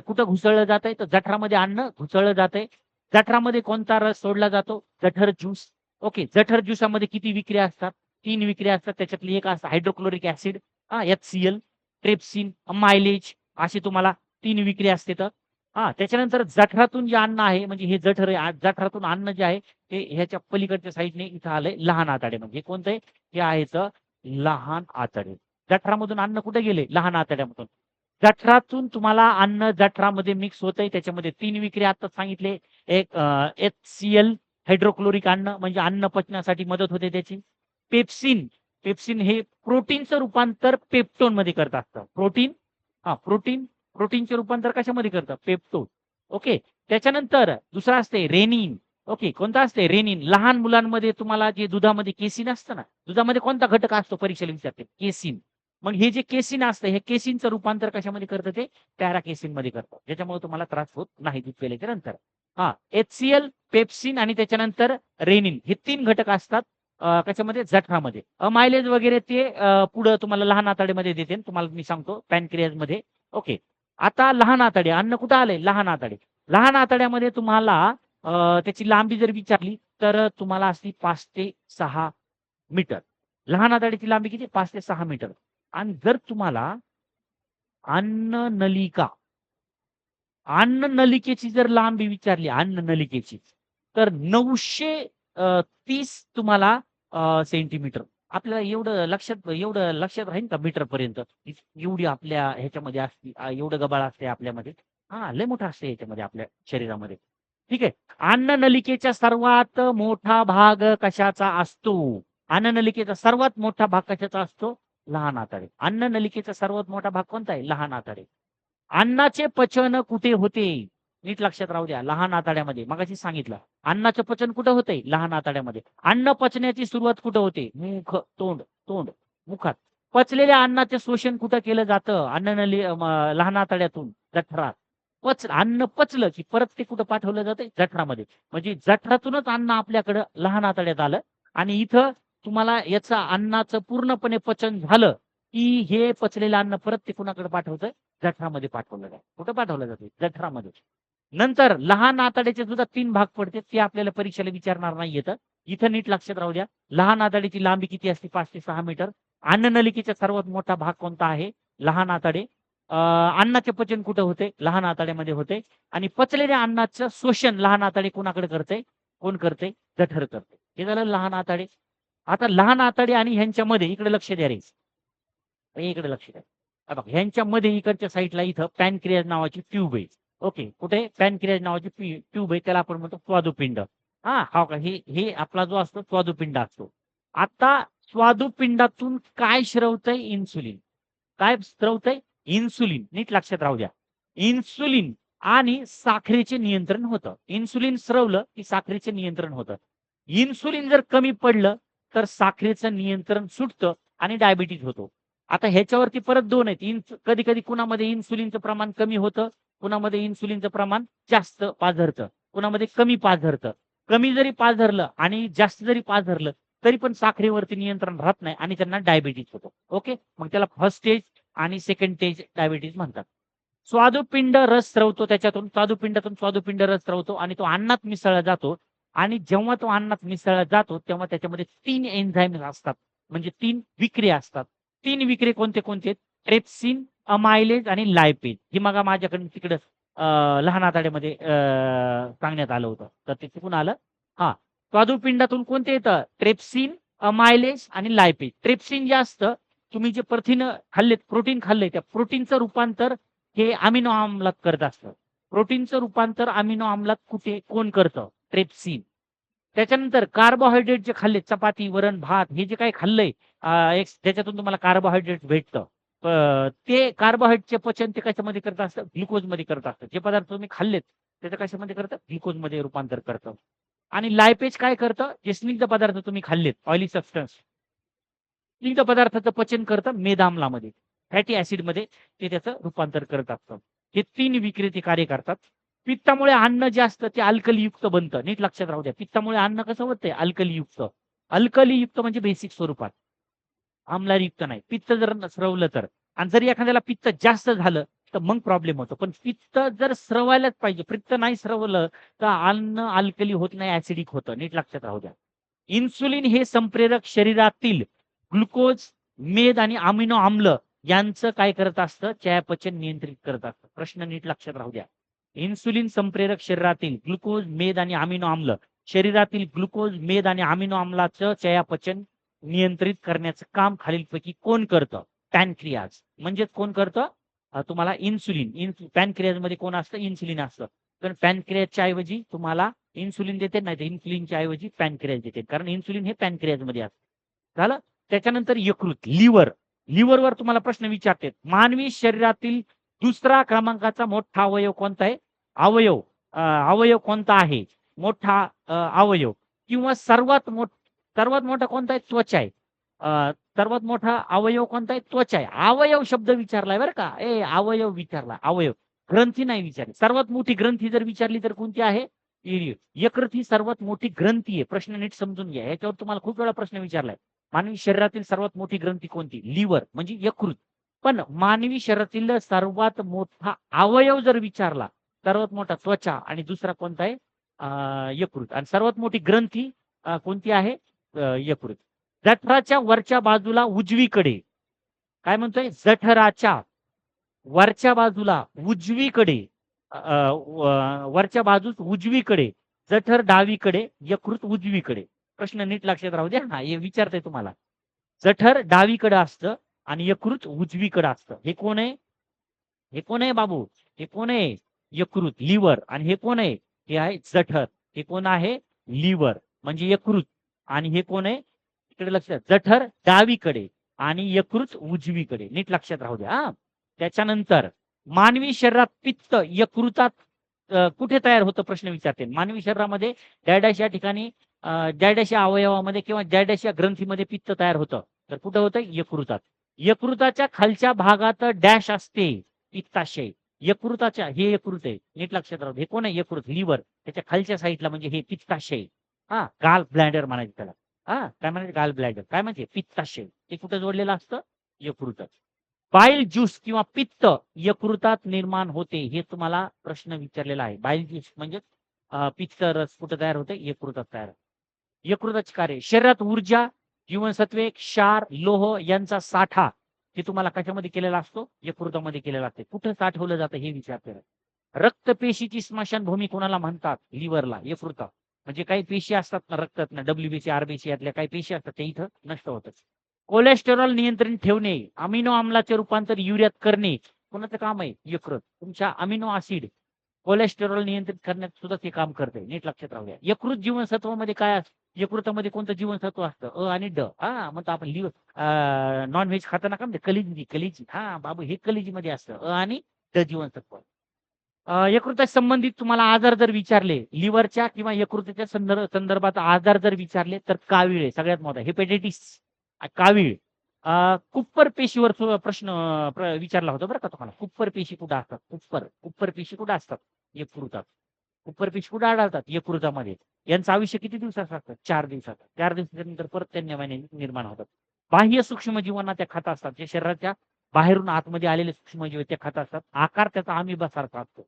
कुठं घुसळलं जातंय? तर जठरामध्ये अन्न घुसळलं जातंय. जठरामध्ये कोणता रस सोडला जातो? जठर ज्यूस. ओके. जठर ज्यूसामध्ये किती विक्रिया असतात? 3 विक्रिया असतात. त्याच्यातली एक असतं hydrochloric acid, HCl, trypsin, mileage अशी तुम्हाला 3 विक्रिया असते तर. त्याच्यानंतर जठरातून जे अन्न आहे म्हणजे हे जठर आहे. जठरातून अन्न जे आहे ते ह्याच्या पलीकडच्या साईडने इथं आलंय लहान आतडे म्हणजे कोणतं आहे? हे आहे लहान आतडे. जठरामधून अन्न कुठे गेले? लहान आतड्यामधून. जठरातून तुम्हाला अन्न जठरामध्ये मिक्स होतंय. त्याच्यामध्ये 3 विक्रिया आता सांगितले. एक HCl हायड्रोक्लोरिक अन्न म्हणजे अन्न पचण्यासाठी मदत होते त्याची. पेप्सिन, पेप्सिन हे प्रोटीनचं रूपांतर पेप्टोनमध्ये करत असतं. प्रोटीनचे रूपांतर कशामध्ये करतं? पेप्टोन. ओके. त्याच्यानंतर दुसरं असते रेनिन. ओके. कोणतं असते? रेनिन. लहान मुलांमध्ये तुम्हाला जे दुधामध्ये केसिन असतं ना, दुधामध्ये कोणता घटक असतो परीक्षेला विचारते? केसिन. मग हे जे केसिन असतं, हे केसिनचं रूपांतर कशामध्ये करतं ते? पॅराकेसिनमध्ये करतं. ज्याच्यामुळे तुम्हाला त्रास होत नाही दूध प्यायल्याच्या नंतर. HCl, पेप्सिन आणि त्याच्यानंतर रेनिन हे 3 घटक असतात कशामध्ये? जठरामध्ये. मायलेज वगैरे ते पुढं तुम्हाला लहान आतडेमध्ये देते. तुम्हाला मी सांगतो पॅनक्रियाजमध्ये. ओके. आता लहान आतडे. अन्न कुठं आलंय? लहान आतडे. लहान आतड्यामध्ये तुम्हाला त्याची लांबी जर विचारली तर तुम्हाला असती 5 ते 6 मीटर. लहान आतड्याची लांबी किती? 5 ते 6 मीटर. आणि जर तुम्हाला अन्ननलिका, अन्ननलिकेची जर लांबी विचारली अन्ननलिकेची, तर 930 तुम्हाला सेंटीमीटर. आपल्याला एवढं लक्षात राहील का मीटरपर्यंत? एवढी आपल्या ह्याच्यामध्ये असते, एवढं गबाळ असते आपल्यामध्ये. लय मोठं असते ह्याच्यामध्ये आपल्या शरीरामध्ये. ठीक आहे. अन्ननलिकेचा सर्वात मोठा भाग कशाचा असतो? अन्ननलिकेचा सर्वात मोठा भाग कशाचा असतो? लहान आतडे. अन्ननलिकेचा सर्वात मोठा भाग कोणता आहे? लहान आतडे. अन्नाचे पचन कुठे होते? नीट लक्षात राहू द्या. लहान आतड्यामध्ये. मगाशी सांगितलं. अन्नाचं पचन कुठं होतंय? लहान आतड्यामध्ये. अन्न पचण्याची सुरुवात कुठं होते? मुख, तोंड, मुखात. पचलेल्या अन्नाचे शोषण कुठं केलं जातं? लहान आतड्यातून जठरात. अन्न पचलं की परत ते कुठं पाठवलं जातं? जठरामध्ये. म्हणजे जठरातूनच अन्न आपल्याकडं लहान आतड्यात आलं आणि इथं तुम्हाला याचं अन्नाचं पूर्णपणे पचन झालं, की हे पचलेलं अन्न परत ते कुणाकडे पाठवतं? जठरामध्ये पाठवलं जातं. कुठं पाठवलं जातं? जठरामध्ये. नंतर लहान आतड्याचे सुद्धा 3 भाग पडते. ते आपल्याला परीक्षेला विचारणार नाहीयेत. इथं नीट लक्षात राहू द्या. लहान आतड्याची लांबी किती असते? 5 ते 6 मीटर. अन्ननलिकेचा सर्वात मोठा भाग कोणता आहे? लहान आतडे. अन्नाचे पचन कुठे होते? लहान आतड्यामध्ये होते आणि पचलेल्या अन्नाचं शोषण लहान आतडे कोणाकडे करते? कोण करते? जठर करते. हे झालं लहान आतडे. आता लहान आतडे आणि ह्यांच्यामध्ये इकडे लक्ष द्या रे. इकडे लक्ष द्या. हे बघा ह्यांच्यामध्ये इकडच्या साईडला इथं पॅनक्रियाज नावाची ट्यूब आहे. ओके. कुठे? पॅनक्रियाज नावाची ट्यूब आहे. त्याला आपण म्हणतो स्वादुपिंड. हो का. हे हे आपला जो असतो स्वादुपिंड असतो. आता स्वादुपिंडातून काय स्रवतंय? इन्सुलिन. काय स्रवतंय? इन्सुलिन. नीट लक्षात राहू द्या. इन्सुलिन आणि साखरेचे नियंत्रण होतं. इन्सुलिन स्रवलं की साखरेचे नियंत्रण होतं. इन्सुलिन जर कमी पडलं तर साखरेचं नियंत्रण सुटतं आणि डायबिटीज होतो. आता ह्याच्यावरती परत 2 आहेत. कधी-कधी कुणामध्ये इन्सुलिनचं प्रमाण कमी होतं, कुणामध्ये इन्सुलिनचं प्रमाण जास्त पाझरतं, कुणामध्ये कमी पाझरतं. कमी जरी पाझरलं आणि जास्त जरी पाझरलं, तरी पण साखरेवरती नियंत्रण राहत नाही आणि त्यांना डायबिटीज होतो. ओके. मग त्याला फर्स्ट स्टेज आणि सेकंड स्टेज डायबिटीज म्हणतात. स्वादुपिंड रस स्रवतो त्याच्यातून, स्वादुपिंडातून स्वादुपिंड रस स्रवतो आणि तो अन्नात मिसळला जातो आणि जेव्हा तो अन्नात मिसळला जातो तेव्हा त्याच्यामध्ये 3 एन्झाईम्स असतात. म्हणजे 3 विक्रिया असतात. 3 विक्रिया कोणते? ट्रिप्सिन, अमायलेज आणि लायपेज. ही मग माझ्याकडून तिकडं लहान आतड्यामध्ये सांगण्यात आलं होतं. तर ते चुकून आलं. हां. स्वादुपिंडातून कोणते येतं? ट्रिप्सिन, अमायलेज आणि लायपेज. ट्रिप्सिन जे असतं, तुम्ही जे प्रथिनं खाल्लेत, प्रोटीन खाल्लंय, त्या प्रोटीनचं रूपांतर हे अमिनो आम्लात करत असतं. प्रोटीनचं रूपांतर अमिनो आम्लात कोण करतं? ट्रिप्सिन. त्याच्यानंतर कार्बोहायड्रेट जे खाल्ले, चपाती, वरण, भात हे जे काही खाल्लंय ज्याच्यातून तुम्हाला कार्बोहायड्रेट भेटतं. ते कार्बोहायड्रेटचे पचन ते कशामध्ये करत असतं? ग्लुकोजमध्ये करत असतं. जे पदार्थ तुम्ही खाल्लेत, त्याचं कशामध्ये करतं? ग्लुकोजमध्ये रूपांतर करतं. आणि लायपेज काय करतं? जे स्निग्ध पदार्थ तुम्ही खाल्लेत, ऑइली सबस्टन्स, स्निग्ध पदार्थाचं पचन करतं मेदाम्लामध्ये, फॅटी ॲसिडमध्ये ते त्याचं रूपांतर करत असतं. हे 3 विक्रिया कार्य करतात. पित्तामुळे अन्न जे असतं ते अल्कलीयुक्त बनतं. नीट लक्षात राहू द्या. पित्तामुळे अन्न कसं होतंय? अल्कलीयुक्त. अल्कलीयुक्त म्हणजे बेसिक स्वरूपात. आम्लयुक्त नाही. पित्त जर स्रवलं तर. आणि जर एखाद्याला पित्त जास्त झालं, तर मग प्रॉब्लेम होतो. पण पित्त जर स्रवायलाच पाहिजे. पित्त नाही स्रवलं, तर अन्न अल्कली होत नाही, ॲसिडिक होतं. नीट लक्षात राहू द्या. इन्सुलिन हे संप्रेरक शरीरातील ग्लुकोज, मेद आणि अमिनो आम्ल यांचं काय करत असतं? चयापचय नियंत्रित करत असतं. प्रश्न नीट लक्षात राहू द्या. इन्सुलिन संप्रेरक शरीरातील ग्लुकोज, मेद आणि अमिनो आम्ल, शरीरातील ग्लुकोज, मेद आणि अमिनो आम्लाचं चयापचय नियंत्रित करण्याचं काम खालीलपैकी कोण करतं? पॅनक्रियाज. म्हणजेच कोण करतं? तुम्हाला इन्सुलिन. पॅनक्रियाजमध्ये कोण असतं? इन्सुलिन असतं. पण पॅनक्रियाजच्या ऐवजी तुम्हाला इन्सुलिन देते, नाही तर इन्सुलिनच्या ऐवजी पॅनक्रियाज देते. कारण इन्सुलिन हे पॅनक्रियाजमध्ये असतं. झालं? त्याच्यानंतर यकृत, लिव्हर. लिव्हरवर तुम्हाला प्रश्न विचारतात. मानवी शरीरातील दुसरा क्रमांकाचा मोठा अवयव कोणता आहे? अवयव कोणता आहे? मोठा अवयव किंवा सर्वात मोठा कोणता आहे? त्वचा आहे. सर्वात मोठा अवयव कोणता आहे? त्वचा आहे. अवयव शब्द विचारलाय बरं का. अवयव विचारला. अवयव. ग्रंथी नाही विचारली. सर्वात मोठी ग्रंथी जर विचारली तर कोणती आहे? यकृत ही सर्वात मोठी ग्रंथी आहे. प्रश्न नीट समजून घ्या. याच्यावर तुम्हाला खूप वेळा प्रश्न विचारलाय. मानवी शरीरातील सर्वात मोठी ग्रंथी कोणती? लिव्हर म्हणजे यकृत. पण मानवी शरीरातील सर्वात मोठा अवयव जर विचारला, सर्वात मोठा त्वचा आणि दुसरा कोणता आहे? यकृत. आणि सर्वात मोठी ग्रंथी कोणती आहे? यकृत. जठराच्या वरच्या बाजूला उजवीकडे, काय म्हणतोय? जठराच्या वरच्या बाजूला उजवीकडे, वरच्या बाजूस उजवीकडे, जठर डावीकडे, यकृत उजवीकडे. प्रश्न नीट लक्षात राहू द्या. हे विचारतंय तुम्हाला. जठर डावीकडे असतं आणि यकृत उजवीकडे असतं. हे कोण आहे? हे कोण आहे बाबू? हे कोण आहे? यकृत, लिव्हर. आणि हे कोण आहे? हे आहे जठर. हे कोण आहे? लिव्हर म्हणजे यकृत. आणि हे कोण आहे? इकडे लक्षात, जठर डावीकडे आणि यकृत उजवीकडे. नीट लक्षात राहू द्या. त्याच्यानंतर मानवी शरीरात पित्त यकृतात कुठे तयार होतं? प्रश्न विचारते. मानवी शरीरामध्ये डॅडॅश या ठिकाणी, डॅडॅश या अवयवामध्ये किंवा डॅडॅश या ग्रंथीमध्ये पित्त तयार होतं. तर कुठं होतं? यकृतात. यकृताच्या खालच्या भागात डॅश असते, पित्ताशय. यकृताच्या, हे यकृत आहे. नीट लक्षात राहू. हे कोण आहे? यकृत, लिव्हर. त्याच्या खालच्या साईडला म्हणजे हे पित्ताशय. गाल ब्लॅडर म्हणायचं त्याला. काय म्हणायचं? गाल ब्लॅडर. काय म्हणजे? पित्ताशय. ते कुठं जोडलेलं असतं? यकृतात. बाईल ज्यूस किंवा पित्त यकृतात निर्माण होते. हे तुम्हाला प्रश्न विचारलेला आहे. बाईल ज्यूस म्हणजे पित्त रस कुठं तयार होते? यकृतात तयार. यकृताचे कार्य, शरीरात ऊर्जा, जीवनसत्वे, क्षार, लोह यांचा साठा हे तुम्हाला कशामध्ये केलेला असतो? यकृतामध्ये केलेला असते. कुठं साठवलं जातं हे विचारते. रक्तपेशीची स्मशानभूमी कोणाला म्हणतात? लिव्हरला, यकृतात. म्हणजे काही पेशी असतात ना रक्तात ना, डब्ल्यूबीसी, आरबीसी यातल्या काही पेशी असतात ते इथं नष्ट होतात. कोलेस्टेरॉल नियंत्रण ठेवणे, अमिनो आम्लाचे रूपांतर युरियात करणे कोणाचं काम आहे? यकृत. तुमच्या अमिनो ऍसिड, कोलेस्टेरॉल नियंत्रित करण्यात सुद्धा ते काम करते. नीट लक्षात राहू द्या. यकृत जीवनसत्वामध्ये काय असतं? यकृतामध्ये कोणतं जीवनसत्व असतं? अ आणि ड. म्हणतो आपण नॉन व्हेज खाताना का म्हणते? कलिजी. बाबू हे कलिजीमध्ये असतं अ आणि ड जीवनसत्व. यकृताशी संबंधित तुम्हाला आजार जर विचारले, लिव्हरच्या किंवा यकृताच्या संदर्भात आजार जर विचारले तर कावीळ आहे सगळ्यात मोठा. हेपेटायटिस, कावीळ. कुप्पर पेशीवर प्रश्न विचारला होता बरं का तुम्हाला. कुप्पर पेशी कुठं असतात? कुप्पर पेशी कुठं असतात? यकृतात. कुप्पर पेशी कुठं आढळतात? यकृतामध्ये. यांचं आयुष्य किती दिवसाचं असतं? 4 दिवसाचं. 4 दिवसाच्या नंतर परत त्या नव्याने निर्माण होतात. बाह्य सूक्ष्मजीवांना त्या खात असतात, जे शरीराच्या बाहेरून आतमध्ये आलेले सूक्ष्मजीव ते खात असतात. आकार त्याचा अमिबासारखा असतो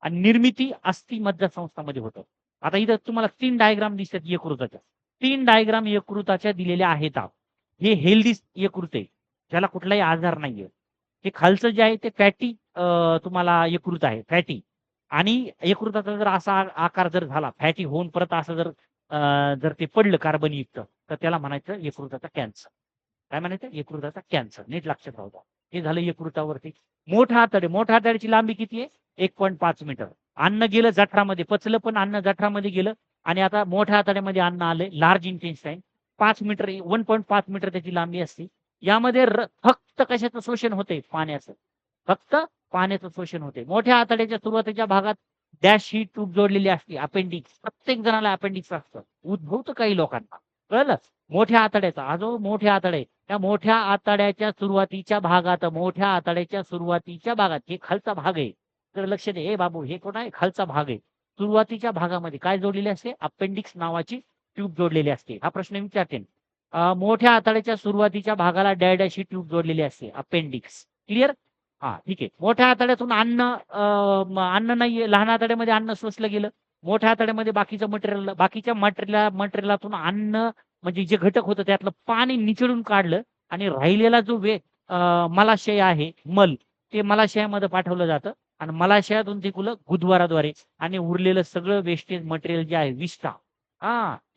आणि निर्मिती अस्थि मज्जासंस्थामध्ये होतं. आता इथं तुम्हाला 3 डायग्राम दिसतात यकृताच्या. 3 डायग्राम यकृताच्या दिलेल्या आहेत. हे हेल्दी यकृत आहे. ज्याला कुठलाही आजार नाहीये. हे खालचं जे आहे ते फॅटी तुम्हाला यकृत आहे, फॅटी. आणि यकृताचा जर असा आकार जर झाला, फॅटी होऊन परत असं जर ते पडलं कार्बनयुक्त, तर त्याला म्हणायचं यकृताचा कॅन्सर. काय म्हणायचं? यकृताचा कॅन्सर. नीट लक्षात राहू द्या. हे झालं यकृतावरती. मोठा आतडे. मोठ्या आतड्याची लांबी किती आहे? 1.5 मीटर. अन्न गेलं जठरामध्ये, पचलं पण अन्न जठरामध्ये गेलं आणि आता मोठ्या आतड्यामध्ये अन्न आलंय. लार्ज इंटेस्टाईन 5 मीटर, 1.5 मीटर त्याची लांबी असते. यामध्ये फक्त कशाचं शोषण होते? पाण्याचं. फक्त पाण्याचं शोषण होते. मोठ्या आतड्याच्या सुरुवातीच्या भागात डॅश ही ट्यूब जोडलेली असते, अपेंडिक्स. प्रत्येक जणाला अपेंडिक्स असतं. उद्भवतं काही लोकांना. कळलं? मोठ्या आतड्याचा, हा जो मोठ्या आतडे, त्या मोठ्या आतड्याच्या सुरुवातीच्या भागात, मोठ्या आतड्याच्या सुरुवातीच्या भागात, हे खालचा भाग आहे. तर लक्ष दे, ए बाबू हे कोण आहे? खालचा भाग आहे. सुरुवातीच्या भागामध्ये काय जोडलेले असते? अपेंडिक्स नावाची ट्यूब जोडलेली असते. हा प्रश्न विचारते. मोठ्या आतड्याच्या सुरुवातीच्या भागाला डॅश ही ट्यूब जोडलेली असते, अपेंडिक्स. क्लिअर? हा, ठीक आहे. मोठ्या आतड्यातून अन्न नाहीये, लहान आतड्यामध्ये अन्न शोषलं गेलं. मोठ्या आतड्यामध्ये बाकीचं मटेरियल, बाकीच्या मटेरियलातून अन्न म्हणजे जे घटक होतं त्यातलं पाणी निचळून काढलं आणि राहिलेला जो मलाशय आहे, मल, ते मलाशयामध्ये पाठवलं जातं आणि मलाशयातून ते गुदद्वाराद्वारे आणि उरलेलं सगळं वेस्टेज मटेरियल जे आहे विष्ठा,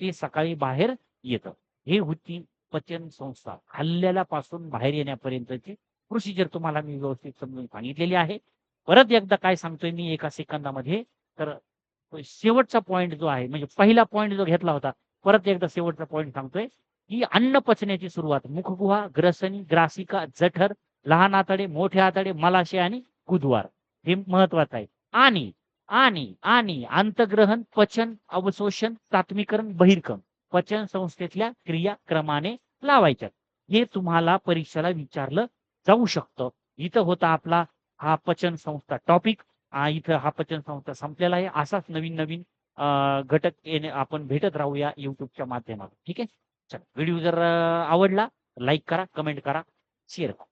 ते सकाळी बाहेर येतं. हे होती पचन संस्था. खाल्लेल्यापासून बाहेर येण्यापर्यंतची प्रोसिजर तुम्हाला मी व्यवस्थित समजून सांगितलेली आहे. परत एकदा काय सांगतोय मी एका सेकंदामध्ये, तर शेवटचा पॉइंट जो आहे, म्हणजे पहिला पॉइंट जो घेतला होता, परत एकदा शेवटचा पॉइंट सांगतोय, की अन्न पचण्याची सुरुवात मुखगुहा, ग्रसनी, ग्रासिका, जठर, लहान आतडे, मोठे आतडे, मलाशय आणि गुदद्वार. हे महत्वाचं आहे. आणि आणि आणि अंतग्रहण, पचन, अवशोषण, सात्मीकरण, बहिर्गम, पचन संस्थेतल्या क्रियाक्रमाने लावायच्यात. हे तुम्हाला परीक्षेला विचारलं जाऊ शकतं. इथं होता आपला हा पचन संस्था टॉपिक. इथं हा पचन संस्था संपलेला आहे. असाच नवीन नवीन घटक आपण भेटत राहूया युट्यूबच्या माध्यमातून. ठीक आहे. चला, व्हिडिओ जर आवडला लाईक करा, कमेंट करा, शेअर करा.